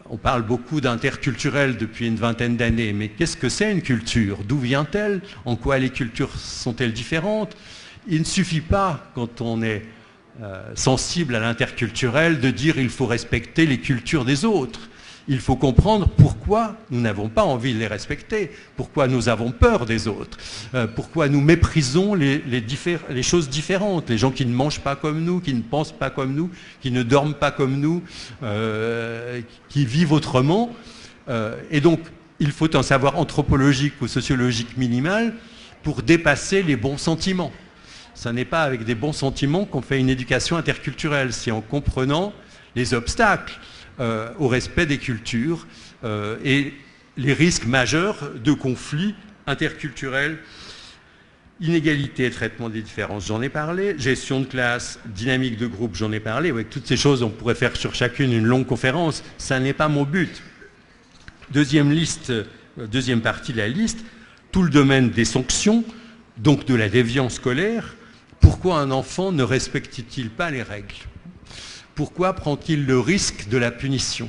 On parle beaucoup d'interculturel depuis une vingtaine d'années, mais qu'est-ce que c'est une culture? D'où vient-elle? En quoi les cultures sont-elles différentes? Il ne suffit pas, quand on est sensible à l'interculturel, de dire il faut respecter les cultures des autres. Il faut comprendre pourquoi nous n'avons pas envie de les respecter, pourquoi nous avons peur des autres, pourquoi nous méprisons les choses différentes, les gens qui ne mangent pas comme nous, qui ne pensent pas comme nous, qui ne dorment pas comme nous, qui vivent autrement. Et donc, il faut un savoir anthropologique ou sociologique minimal pour dépasser les bons sentiments. Ce n'est pas avec des bons sentiments qu'on fait une éducation interculturelle, c'est en comprenant les obstacles au respect des cultures et les risques majeurs de conflits interculturels, inégalité et traitement des différences, j'en ai parlé, gestion de classe, dynamique de groupe, j'en ai parlé. Avec toutes ces choses, on pourrait faire sur chacune une longue conférence, ça n'est pas mon but. Deuxième partie de la liste, tout le domaine des sanctions, donc de la déviance scolaire. Pourquoi un enfant ne respecte-t-il pas les règles ? Pourquoi prend-il le risque de la punition?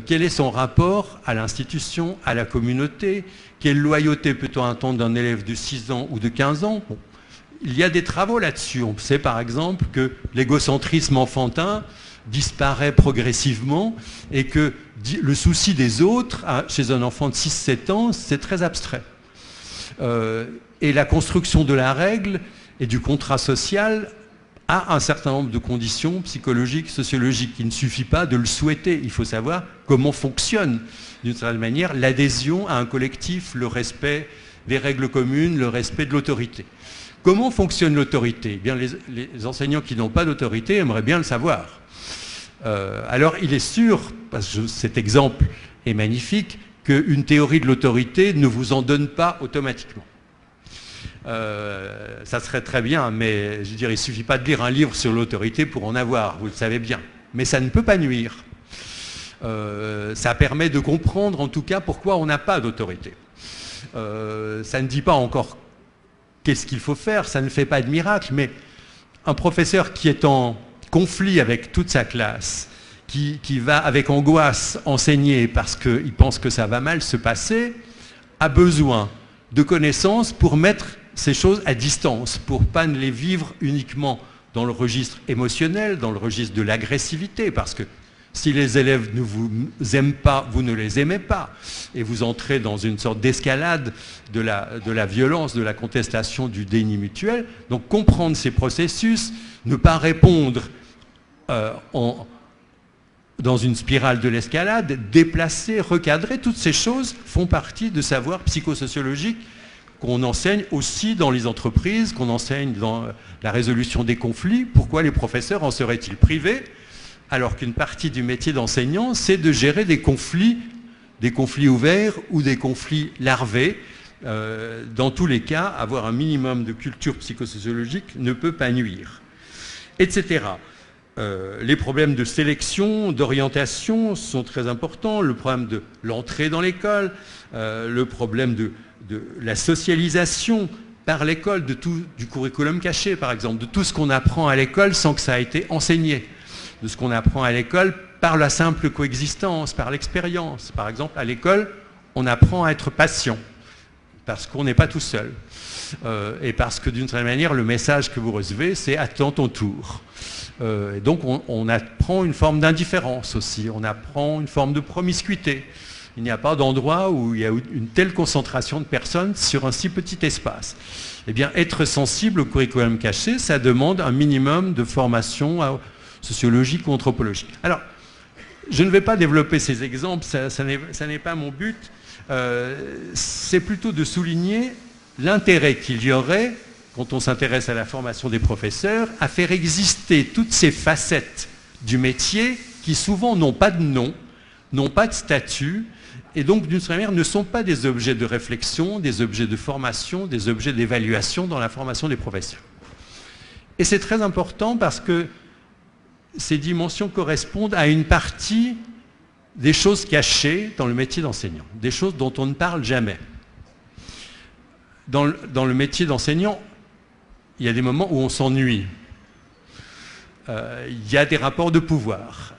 Quel est son rapport à l'institution, à la communauté? Quelle loyauté peut-on attendre d'un élève de 6 ans ou de 15 ans? Bon, il y a des travaux là-dessus. On sait par exemple que l'égocentrisme enfantin disparaît progressivement et que le souci des autres, chez un enfant de 6-7 ans, c'est très abstrait. Et la construction de la règle et du contrat social a un certain nombre de conditions psychologiques, sociologiques. Il ne suffit pas de le souhaiter. Il faut savoir comment fonctionne, d'une certaine manière, l'adhésion à un collectif, le respect des règles communes, le respect de l'autorité. Comment fonctionne l'autorité? Eh bien, les enseignants qui n'ont pas d'autorité aimeraient bien le savoir. Alors, il est sûr, parce que cet exemple est magnifique, qu'une théorie de l'autorité ne vous en donne pas automatiquement. Ça serait très bien, mais je veux dire, il ne suffit pas de lire un livre sur l'autorité pour en avoir, vous le savez bien. Mais ça ne peut pas nuire. Ça permet de comprendre en tout cas pourquoi on n'a pas d'autorité. Ça ne dit pas encore qu'est-ce qu'il faut faire, ça ne fait pas de miracle, mais un professeur qui est en conflit avec toute sa classe, qui va avec angoisse enseigner parce qu'il pense que ça va mal se passer, a besoin de connaissances pour mettre ces choses à distance, pour ne pas les vivre uniquement dans le registre émotionnel, dans le registre de l'agressivité, parce que si les élèves ne vous aiment pas, vous ne les aimez pas, et vous entrez dans une sorte d'escalade de la violence, de la contestation, du déni mutuel. Donc comprendre ces processus, ne pas répondre dans une spirale de l'escalade, déplacer, recadrer, toutes ces choses font partie de savoirs psychosociologiques qu'on enseigne aussi dans les entreprises, qu'on enseigne dans la résolution des conflits. Pourquoi les professeurs en seraient-ils privés, alors qu'une partie du métier d'enseignant, c'est de gérer des conflits ouverts ou des conflits larvés. Dans tous les cas, avoir un minimum de culture psychosociologique ne peut pas nuire, etc. Les problèmes de sélection, d'orientation sont très importants, le problème de l'entrée dans l'école, le problème de la socialisation par l'école, du curriculum caché par exemple, de tout ce qu'on apprend à l'école sans que ça ait été enseigné, de ce qu'on apprend à l'école par la simple coexistence, par l'expérience. Par exemple, à l'école, on apprend à être patient, parce qu'on n'est pas tout seul, et parce que d'une certaine manière, le message que vous recevez, c'est « attends ton tour ». Et donc on apprend une forme d'indifférence aussi, on apprend une forme de promiscuité. Il n'y a pas d'endroit où il y a une telle concentration de personnes sur un si petit espace. Eh bien, être sensible au curriculum caché, ça demande un minimum de formation sociologique ou anthropologique. Alors, je ne vais pas développer ces exemples, ça n'est pas mon but. C'est plutôt de souligner l'intérêt qu'il y aurait, quand on s'intéresse à la formation des professeurs, à faire exister toutes ces facettes du métier qui souvent n'ont pas de nom, n'ont pas de statut, et donc d'une certaine manière ne sont pas des objets de réflexion, des objets de formation, des objets d'évaluation dans la formation des professeurs. Et c'est très important parce que ces dimensions correspondent à une partie des choses cachées dans le métier d'enseignant, des choses dont on ne parle jamais. Dans le métier d'enseignant, il y a des moments où on s'ennuie. Il y a des rapports de pouvoir.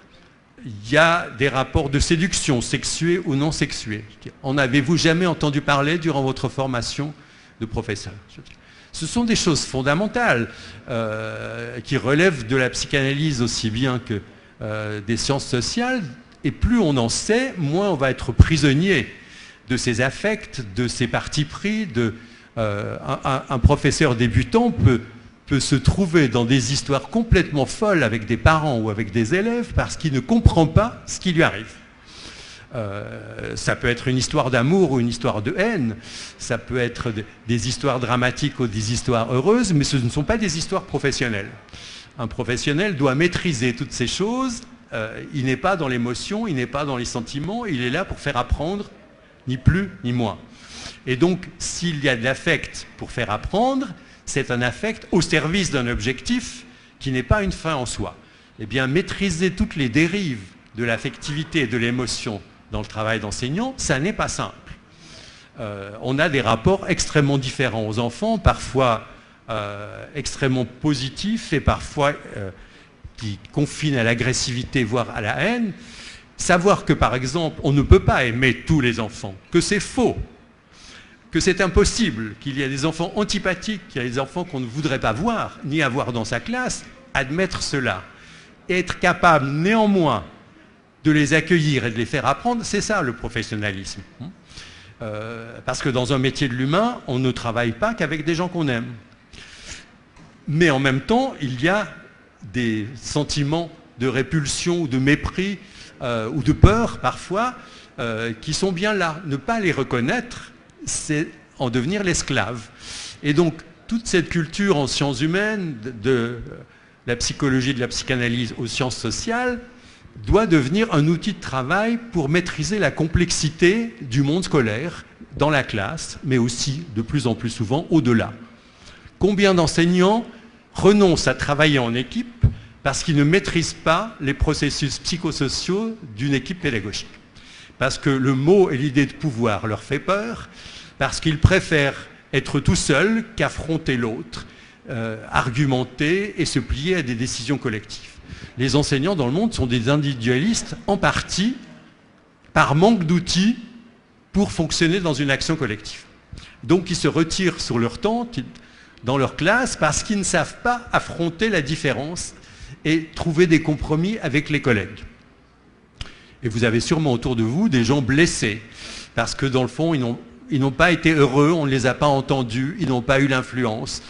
il y a des rapports de séduction, sexués ou non sexués. En avez-vous jamais entendu parler durant votre formation de professeur? Ce sont des choses fondamentales qui relèvent de la psychanalyse aussi bien que des sciences sociales. Et plus on en sait, moins on va être prisonnier de ses affects, de ses partis pris. Un professeur débutant peut se trouver dans des histoires complètement folles avec des parents ou avec des élèves parce qu'il ne comprend pas ce qui lui arrive. Ça peut être une histoire d'amour ou une histoire de haine, ça peut être des histoires dramatiques ou des histoires heureuses, mais ce ne sont pas des histoires professionnelles. Un professionnel doit maîtriser toutes ces choses, il n'est pas dans l'émotion, il n'est pas dans les sentiments, il est là pour faire apprendre, ni plus ni moins. Et donc, s'il y a de l'affect pour faire apprendre, c'est un affect au service d'un objectif qui n'est pas une fin en soi. Eh bien, maîtriser toutes les dérives de l'affectivité et de l'émotion dans le travail d'enseignant, ça n'est pas simple. On a des rapports extrêmement différents aux enfants, parfois extrêmement positifs et parfois qui confinent à l'agressivité, voire à la haine. Savoir que, par exemple, on ne peut pas aimer tous les enfants, que c'est faux, que c'est impossible, qu'il y a des enfants antipathiques, qu'il y a des enfants qu'on ne voudrait pas voir, ni avoir dans sa classe, admettre cela. Et être capable, néanmoins, de les accueillir et de les faire apprendre, c'est ça le professionnalisme. Parce que dans un métier de l'humain, on ne travaille pas qu'avec des gens qu'on aime. Mais en même temps, il y a des sentiments de répulsion ou de mépris ou de peur, parfois, qui sont bien là. Ne pas les reconnaître, c'est en devenir l'esclave. Et donc, toute cette culture en sciences humaines, de la psychologie, de la psychanalyse aux sciences sociales, doit devenir un outil de travail pour maîtriser la complexité du monde scolaire dans la classe, mais aussi, de plus en plus souvent, au-delà. Combien d'enseignants renoncent à travailler en équipe parce qu'ils ne maîtrisent pas les processus psychosociaux d'une équipe pédagogique? Parce que le mot et l'idée de pouvoir leur fait peur, parce qu'ils préfèrent être tout seuls qu'affronter l'autre, argumenter et se plier à des décisions collectives. Les enseignants dans le monde sont des individualistes en partie par manque d'outils pour fonctionner dans une action collective. Donc ils se retirent sur leur tente, dans leur classe, parce qu'ils ne savent pas affronter la différence et trouver des compromis avec les collègues. Et vous avez sûrement autour de vous des gens blessés, parce que dans le fond, ils n'ont pas été heureux, on ne les a pas entendus, ils n'ont pas eu l'influence,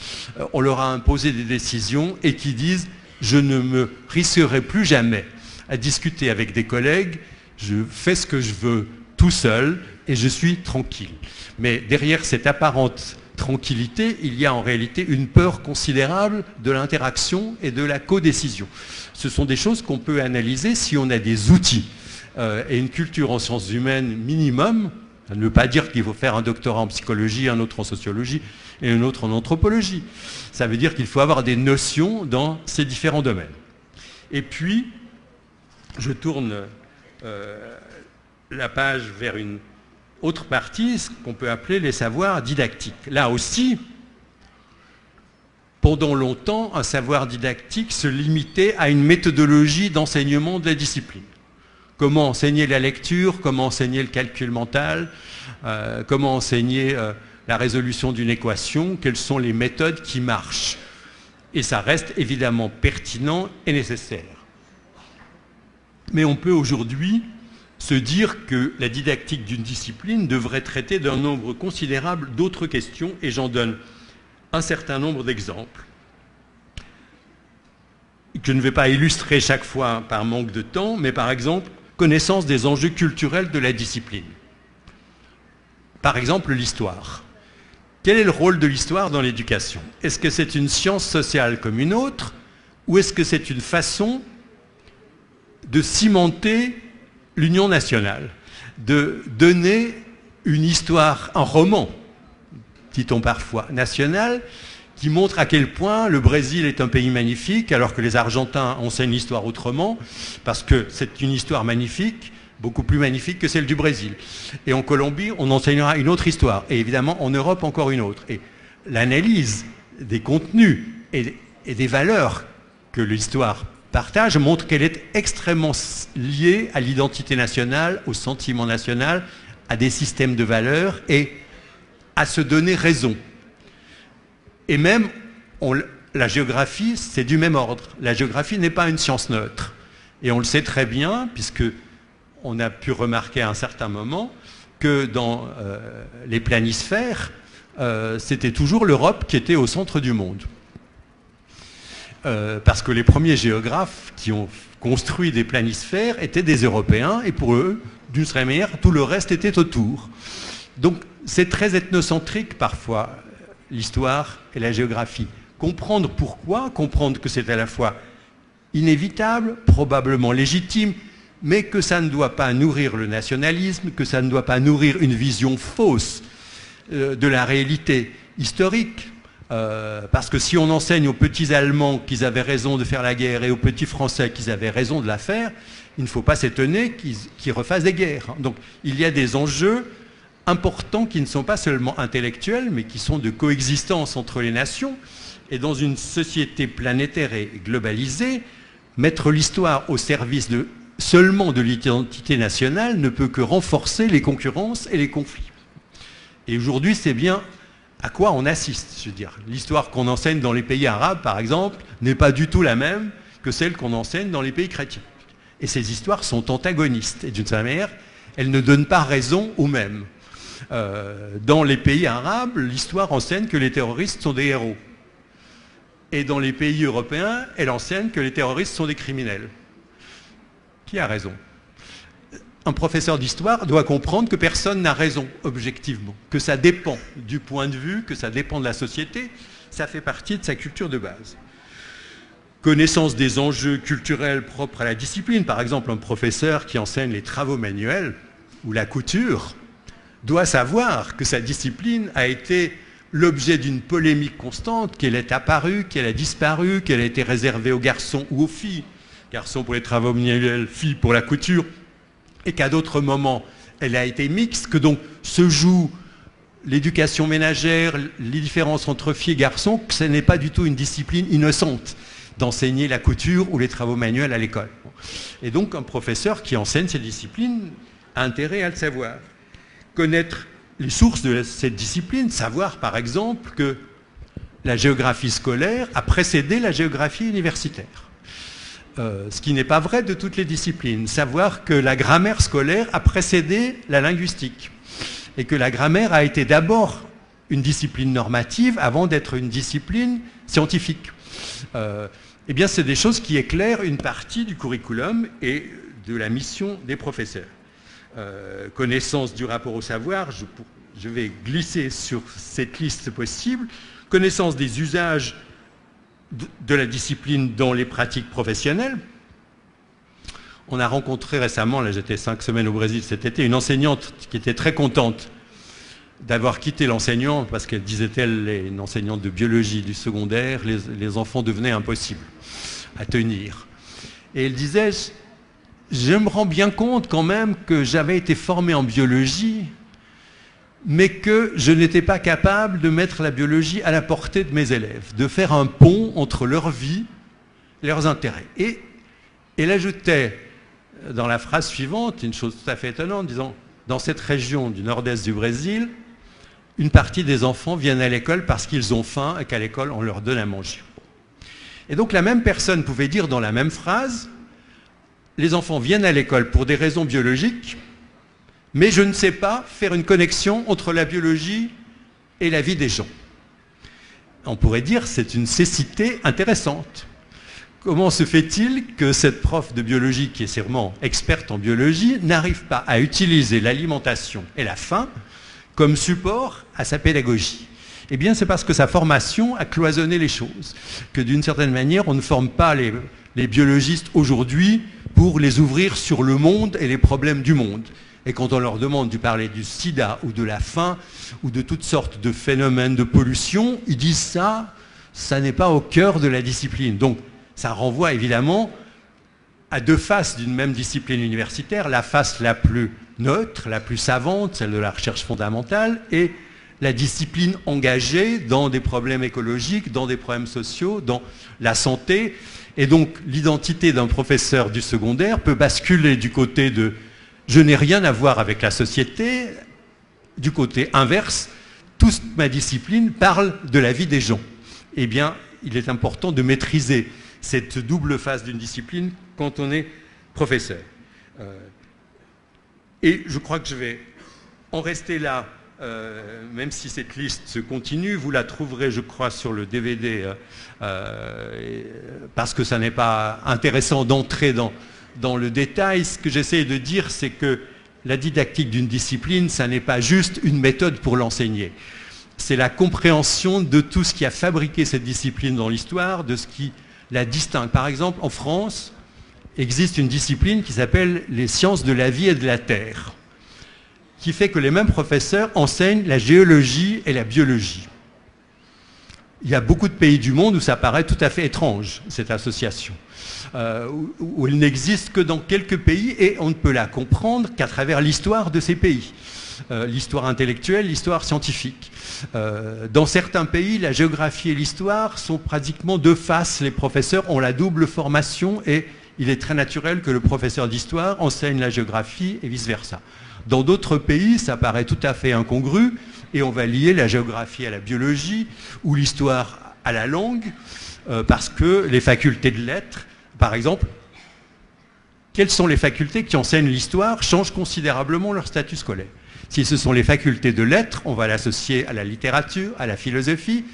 on leur a imposé des décisions et qui disent « je ne me risquerai plus jamais à discuter avec des collègues, je fais ce que je veux tout seul et je suis tranquille ». Mais derrière cette apparente tranquillité, il y a en réalité une peur considérable de l'interaction et de la codécision. Ce sont des choses qu'on peut analyser si on a des outils et une culture en sciences humaines minimum. Ça ne veut pas dire qu'il faut faire un doctorat en psychologie, un autre en sociologie et un autre en anthropologie. Ça veut dire qu'il faut avoir des notions dans ces différents domaines. Et puis, je tourne la page vers une autre partie, ce qu'on peut appeler les savoirs didactiques. Là aussi, pendant longtemps, un savoir didactique se limitait à une méthodologie d'enseignement de la discipline. Comment enseigner la lecture, comment enseigner le calcul mental, comment enseigner la résolution d'une équation, quelles sont les méthodes qui marchent. Et ça reste évidemment pertinent et nécessaire. Mais on peut aujourd'hui se dire que la didactique d'une discipline devrait traiter d'un nombre considérable d'autres questions, et j'en donne un certain nombre d'exemples, que je ne vais pas illustrer chaque fois par manque de temps, mais par exemple, connaissance des enjeux culturels de la discipline. Par exemple, l'histoire. Quel est le rôle de l'histoire dans l'éducation? Est-ce que c'est une science sociale comme une autre, ou est-ce que c'est une façon de cimenter l'union nationale, de donner une histoire, un roman, dit-on parfois, national, qui montre à quel point le Brésil est un pays magnifique, alors que les Argentins enseignent l'histoire autrement, parce que c'est une histoire magnifique, beaucoup plus magnifique que celle du Brésil. Et en Colombie, on enseignera une autre histoire, et évidemment en Europe encore une autre. Et l'analyse des contenus et des valeurs que l'histoire partage montre qu'elle est extrêmement liée à l'identité nationale, au sentiment national, à des systèmes de valeurs et à se donner raison. Et même, la géographie, c'est du même ordre. La géographie n'est pas une science neutre. Et on le sait très bien, puisque on a pu remarquer à un certain moment que dans les planisphères, c'était toujours l'Europe qui était au centre du monde. Parce que les premiers géographes qui ont construit des planisphères étaient des Européens, et pour eux, d'une certaine manière, tout le reste était autour. Donc c'est très ethnocentrique parfois, l'histoire et la géographie. Comprendre pourquoi, comprendre que c'est à la fois inévitable, probablement légitime, mais que ça ne doit pas nourrir le nationalisme, que ça ne doit pas nourrir une vision fausse de la réalité historique. Parce que si on enseigne aux petits Allemands qu'ils avaient raison de faire la guerre et aux petits Français qu'ils avaient raison de la faire, il ne faut pas s'étonner qu'ils refassent des guerres. Donc il y a des enjeux importants qui ne sont pas seulement intellectuels, mais qui sont de coexistence entre les nations. Et dans une société planétaire et globalisée, mettre l'histoire au service seulement de l'identité nationale ne peut que renforcer les concurrences et les conflits. Et aujourd'hui, c'est bien à quoi on assiste. Je veux dire, l'histoire qu'on enseigne dans les pays arabes, par exemple, n'est pas du tout la même que celle qu'on enseigne dans les pays chrétiens. Et ces histoires sont antagonistes. Et d'une certaine manière, elles ne donnent pas raison aux mêmes. Dans les pays arabes, l'histoire enseigne que les terroristes sont des héros. Et dans les pays européens, elle enseigne que les terroristes sont des criminels. Qui a raison? Un professeur d'histoire doit comprendre que personne n'a raison, objectivement, que ça dépend du point de vue, que ça dépend de la société, ça fait partie de sa culture de base. Connaissance des enjeux culturels propres à la discipline, par exemple un professeur qui enseigne les travaux manuels ou la couture, doit savoir que sa discipline a été l'objet d'une polémique constante, qu'elle est apparue, qu'elle a disparu, qu'elle a été réservée aux garçons ou aux filles, garçons pour les travaux manuels, filles pour la couture, et qu'à d'autres moments, elle a été mixte, que donc se joue l'éducation ménagère, les différences entre filles et garçons, que ce n'est pas du tout une discipline innocente d'enseigner la couture ou les travaux manuels à l'école. Et donc un professeur qui enseigne ces disciplines a intérêt à le savoir. Connaître les sources de cette discipline, savoir par exemple que la géographie scolaire a précédé la géographie universitaire. Ce qui n'est pas vrai de toutes les disciplines. Savoir que la grammaire scolaire a précédé la linguistique et que la grammaire a été d'abord une discipline normative avant d'être une discipline scientifique. Eh bien, c'est des choses qui éclairent une partie du curriculum et de la mission des professeurs. Connaissance du rapport au savoir, je vais glisser sur cette liste possible. Connaissance des usages de la discipline dans les pratiques professionnelles. On a rencontré récemment, là j'étais 5 semaines au Brésil cet été, une enseignante qui était très contente d'avoir quitté l'enseignant parce qu'elle, disait-elle, une enseignante de biologie du secondaire, les enfants devenaient impossibles à tenir. Et elle disait, je me rends bien compte quand même que j'avais été formée en biologie, mais que je n'étais pas capable de mettre la biologie à la portée de mes élèves, de faire un pont entre leur vie et leurs intérêts. Et elle ajoutait dans la phrase suivante une chose tout à fait étonnante, disant, dans cette région du nord-est du Brésil, une partie des enfants viennent à l'école parce qu'ils ont faim et qu'à l'école on leur donne à manger. Et donc la même personne pouvait dire dans la même phrase, les enfants viennent à l'école pour des raisons biologiques, mais je ne sais pas faire une connexion entre la biologie et la vie des gens. On pourrait dire que c'est une cécité intéressante. Comment se fait-il que cette prof de biologie, qui est sûrement experte en biologie, n'arrive pas à utiliser l'alimentation et la faim comme support à sa pédagogie? Eh bien, c'est parce que sa formation a cloisonné les choses, que d'une certaine manière, on ne forme pas les biologistes aujourd'hui pour les ouvrir sur le monde et les problèmes du monde. Et quand on leur demande de parler du sida ou de la faim ou de toutes sortes de phénomènes de pollution, ils disent ça n'est pas au cœur de la discipline. Donc ça renvoie évidemment à deux faces d'une même discipline universitaire, la face la plus neutre, la plus savante, celle de la recherche fondamentale, et la discipline engagée dans des problèmes écologiques, dans des problèmes sociaux, dans la santé. Et donc l'identité d'un professeur du secondaire peut basculer du côté de « je n'ai rien à voir avec la société », du côté inverse, toute ma discipline parle de la vie des gens. Eh bien, il est important de maîtriser cette double phase d'une discipline quand on est professeur. Et je crois que je vais en rester là, même si cette liste se continue. Vous la trouverez, je crois, sur le DVD, parce que ça n'est pas intéressant d'entrer dans le détail. Ce que j'essaie de dire, c'est que la didactique d'une discipline, ça n'est pas juste une méthode pour l'enseigner. C'est la compréhension de tout ce qui a fabriqué cette discipline dans l'histoire, de ce qui la distingue. Par exemple, en France, existe une discipline qui s'appelle les sciences de la vie et de la terre, qui fait que les mêmes professeurs enseignent la géologie et la biologie. Il y a beaucoup de pays du monde où ça paraît tout à fait étrange, cette association, où elle n'existe que dans quelques pays et on ne peut la comprendre qu'à travers l'histoire de ces pays. L'histoire intellectuelle, l'histoire scientifique. Dans certains pays, la géographie et l'histoire sont pratiquement deux faces. Les professeurs ont la double formation et il est très naturel que le professeur d'histoire enseigne la géographie et vice-versa. Dans d'autres pays, ça paraît tout à fait incongru et on va lier la géographie à la biologie ou l'histoire à la langue parce que les facultés de lettres, par exemple, quelles sont les facultés qui enseignent l'histoire changent considérablement leur statut scolaire. Si ce sont les facultés de lettres, on va l'associer à la littérature, à la philosophie.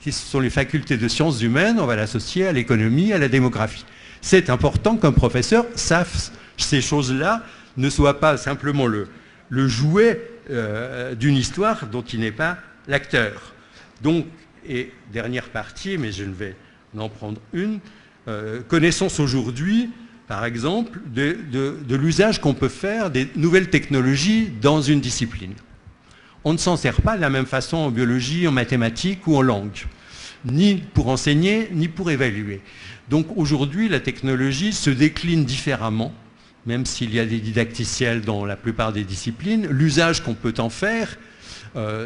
Si ce sont les facultés de sciences humaines, on va l'associer à l'économie, à la démographie. C'est important qu'un professeur sache ces choses-là, ne soit pas simplement le jouet d'une histoire dont il n'est pas l'acteur. Donc, et dernière partie, mais je ne vais en prendre une, connaissance aujourd'hui, par exemple, de l'usage qu'on peut faire des nouvelles technologies dans une discipline. On ne s'en sert pas de la même façon en biologie, en mathématiques ou en langue, ni pour enseigner, ni pour évaluer. Donc aujourd'hui, la technologie se décline différemment, même s'il y a des didacticiels dans la plupart des disciplines. L'usage qu'on peut en faire,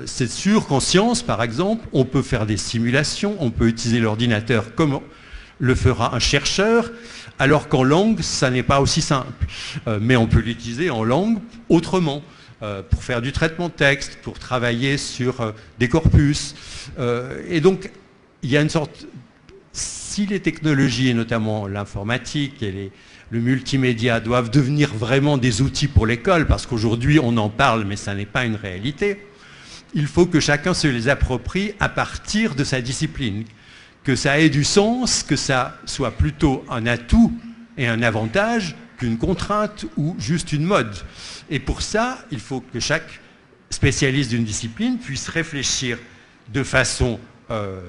c'est sûr qu'en sciences, par exemple, on peut faire des simulations, on peut utiliser l'ordinateur comme le fera un chercheur, alors qu'en langue, ça n'est pas aussi simple. Mais on peut l'utiliser en langue autrement, pour faire du traitement de texte, pour travailler sur des corpus. Et donc, il y a une sorte... Si les technologies, et notamment l'informatique et le multimédia, doivent devenir vraiment des outils pour l'école, parce qu'aujourd'hui on en parle, mais ça n'est pas une réalité, il faut que chacun se les approprie à partir de sa discipline. Que ça ait du sens, que ça soit plutôt un atout et un avantage qu'une contrainte ou juste une mode. Et pour ça, il faut que chaque spécialiste d'une discipline puisse réfléchir de façon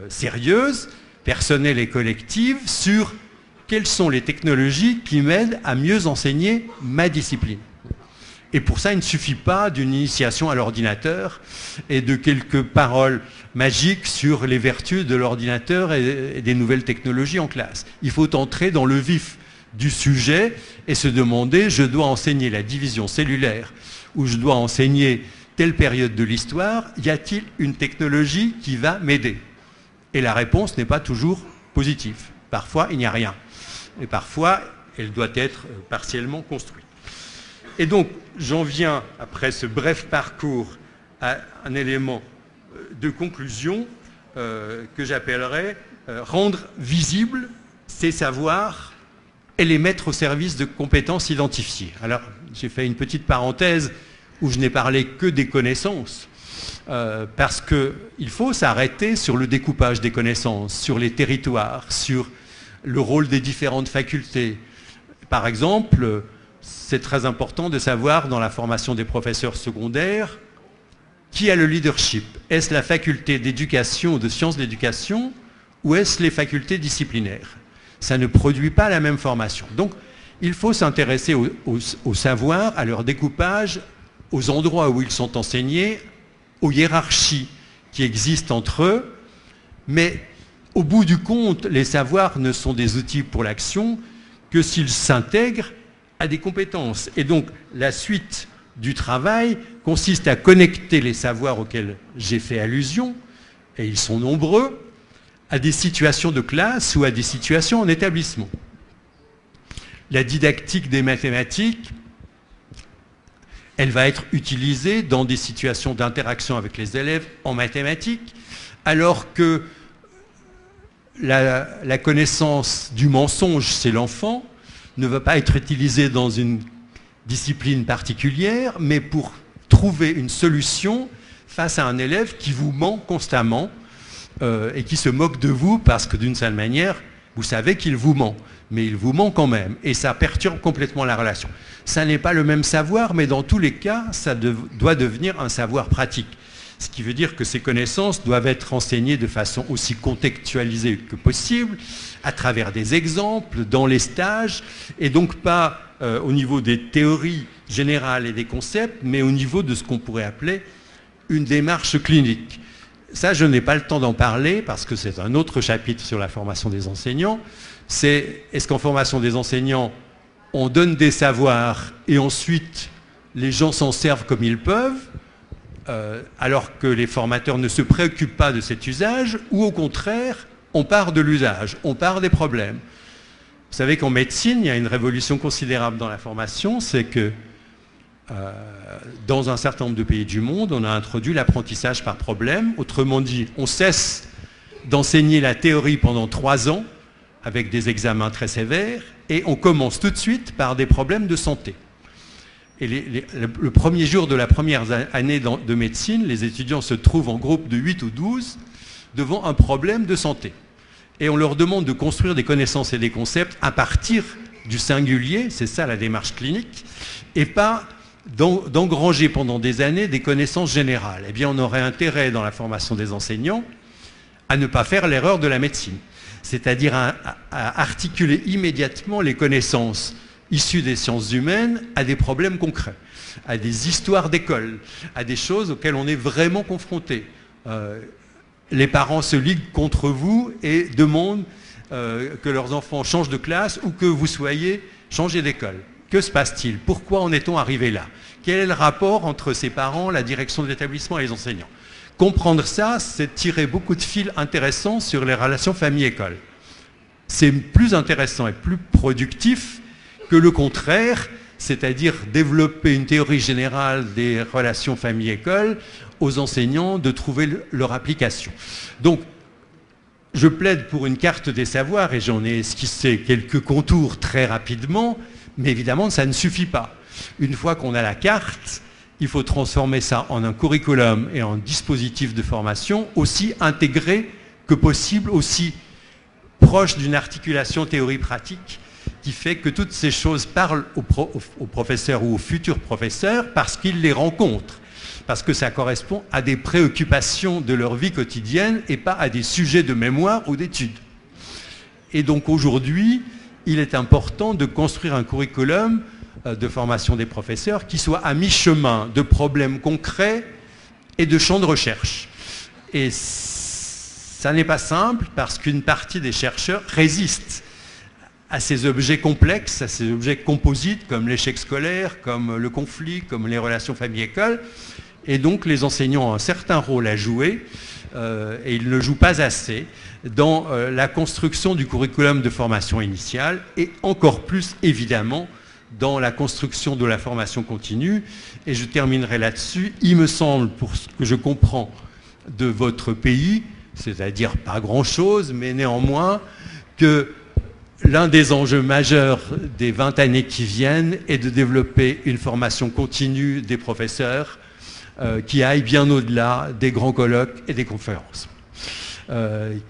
sérieuse, personnelle et collective, sur quelles sont les technologies qui m'aident à mieux enseigner ma discipline. Et pour ça, il ne suffit pas d'une initiation à l'ordinateur et de quelques paroles magiques sur les vertus de l'ordinateur et des nouvelles technologies en classe. Il faut entrer dans le vif du sujet et se demander, je dois enseigner la division cellulaire ou je dois enseigner telle période de l'histoire, y a-t-il une technologie qui va m'aider? Et la réponse n'est pas toujours positive. Parfois, il n'y a rien. Et parfois, elle doit être partiellement construite. Et donc, j'en viens, après ce bref parcours, à un élément de conclusion que j'appellerais rendre visibles ces savoirs et les mettre au service de compétences identifiées. Alors, j'ai fait une petite parenthèse où je n'ai parlé que des connaissances, parce qu'il faut s'arrêter sur le découpage des connaissances, sur les territoires, sur le rôle des différentes facultés. Par exemple, c'est très important de savoir dans la formation des professeurs secondaires qui a le leadership. Est-ce la faculté d'éducation ou de sciences de l'éducation ou est-ce les facultés disciplinaires? Ça ne produit pas la même formation. Donc, il faut s'intéresser au savoir, à leur découpage, aux endroits où ils sont enseignés, aux hiérarchies qui existent entre eux, mais au bout du compte, les savoirs ne sont des outils pour l'action que s'ils s'intègrent à des compétences. Et donc, la suite du travail consiste à connecter les savoirs auxquels j'ai fait allusion, et ils sont nombreux, à des situations de classe ou à des situations en établissement. La didactique des mathématiques, elle va être utilisée dans des situations d'interaction avec les élèves en mathématiques, alors que la connaissance du mensonge chez l'enfant ne va pas être utilisée dans une discipline particulière, mais pour trouver une solution face à un élève qui vous ment constamment et qui se moque de vous parce que d'une certaine manière, vous savez qu'il vous ment, mais il vous ment quand même, et ça perturbe complètement la relation. Ça n'est pas le même savoir, mais dans tous les cas, ça doit devenir un savoir pratique. Ce qui veut dire que ces connaissances doivent être enseignées de façon aussi contextualisée que possible, à travers des exemples, dans les stages, et donc pas au niveau des théories générales et des concepts, mais au niveau de ce qu'on pourrait appeler une démarche clinique. Ça, je n'ai pas le temps d'en parler, parce que c'est un autre chapitre sur la formation des enseignants. C'est, est-ce qu'en formation des enseignants, on donne des savoirs et ensuite les gens s'en servent comme ils peuvent, alors que les formateurs ne se préoccupent pas de cet usage, ou au contraire, on part de l'usage, on part des problèmes. Vous savez qu'en médecine, il y a une révolution considérable dans la formation, c'est que dans un certain nombre de pays du monde, on a introduit l'apprentissage par problème. Autrement dit, on cesse d'enseigner la théorie pendant 3 ans, avec des examens très sévères, et on commence tout de suite par des problèmes de santé. Et le premier jour de la première année de médecine, les étudiants se trouvent en groupe de 8 ou 12 devant un problème de santé. Et on leur demande de construire des connaissances et des concepts à partir du singulier, c'est ça la démarche clinique, et pas d'engranger pendant des années des connaissances générales. Eh bien, on aurait intérêt dans la formation des enseignants à ne pas faire l'erreur de la médecine, c'est-à-dire à articuler immédiatement les connaissances issues des sciences humaines à des problèmes concrets, à des histoires d'école, à des choses auxquelles on est vraiment confronté. Les parents se liguent contre vous et demandent que leurs enfants changent de classe ou que vous soyez changés d'école. Que se passe-t-il? Pourquoi en est-on arrivé là? Quel est le rapport entre ces parents, la direction de l'établissement et les enseignants? Comprendre ça, c'est tirer beaucoup de fils intéressants sur les relations famille-école. C'est plus intéressant et plus productif que le contraire, c'est-à-dire développer une théorie générale des relations famille-école aux enseignants de trouver leur application. Donc, je plaide pour une carte des savoirs et j'en ai esquissé quelques contours très rapidement, mais évidemment, ça ne suffit pas. Une fois qu'on a la carte, il faut transformer ça en un curriculum et en dispositif de formation aussi intégré que possible, aussi proche d'une articulation théorie-pratique qui fait que toutes ces choses parlent aux professeurs ou aux futurs professeurs parce qu'ils les rencontrent, parce que ça correspond à des préoccupations de leur vie quotidienne et pas à des sujets de mémoire ou d'études. Et donc aujourd'hui, il est important de construire un curriculum de formation des professeurs qui soit à mi-chemin de problèmes concrets et de champs de recherche. Et ça n'est pas simple parce qu'une partie des chercheurs résistent à ces objets complexes, à ces objets composites comme l'échec scolaire, comme le conflit, comme les relations famille-école. Et donc les enseignants ont un certain rôle à jouer et ils ne jouent pas assez dans la construction du curriculum de formation initiale et encore plus évidemment dans la construction de la formation continue. Et je terminerai là-dessus. Il me semble, pour ce que je comprends de votre pays, c'est-à-dire pas grand-chose, mais néanmoins, que l'un des enjeux majeurs des 20 années qui viennent est de développer une formation continue des professeurs qui aille bien au-delà des grands colloques et des conférences,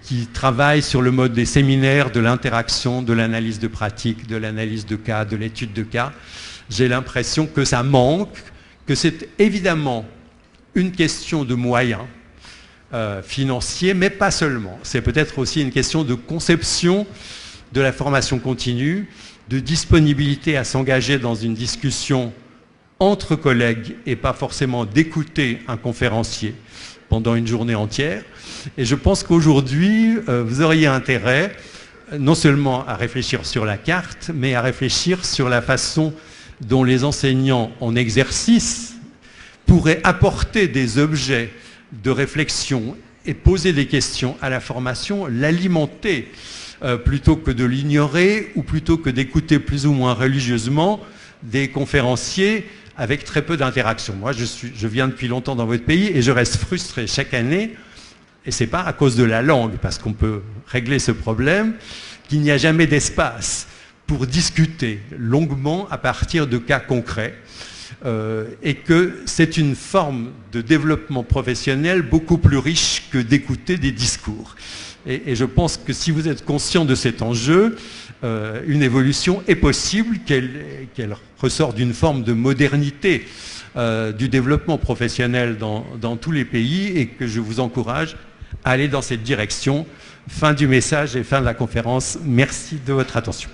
qui travaille sur le mode des séminaires, de l'interaction, de l'analyse de pratique, de l'analyse de cas, de l'étude de cas. J'ai l'impression que ça manque, que c'est évidemment une question de moyens financiers, mais pas seulement. C'est peut-être aussi une question de conception de la formation continue, de disponibilité à s'engager dans une discussion entre collègues et pas forcément d'écouter un conférencier pendant une journée entière. Et je pense qu'aujourd'hui, vous auriez intérêt non seulement à réfléchir sur la carte, mais à réfléchir sur la façon dont les enseignants en exercice pourraient apporter des objets de réflexion et poser des questions à la formation, l'alimenter, plutôt que de l'ignorer ou plutôt que d'écouter plus ou moins religieusement des conférenciers avec très peu d'interaction. Moi, je viens depuis longtemps dans votre pays et je reste frustré chaque année, et ce n'est pas à cause de la langue, parce qu'on peut régler ce problème, qu'il n'y a jamais d'espace pour discuter longuement à partir de cas concrets, et que c'est une forme de développement professionnel beaucoup plus riche que d'écouter des discours. Et je pense que si vous êtes conscient de cet enjeu, une évolution est possible, qu'elle ressort d'une forme de modernité du développement professionnel dans tous les pays, et que je vous encourage à aller dans cette direction. Fin du message et fin de la conférence. Merci de votre attention.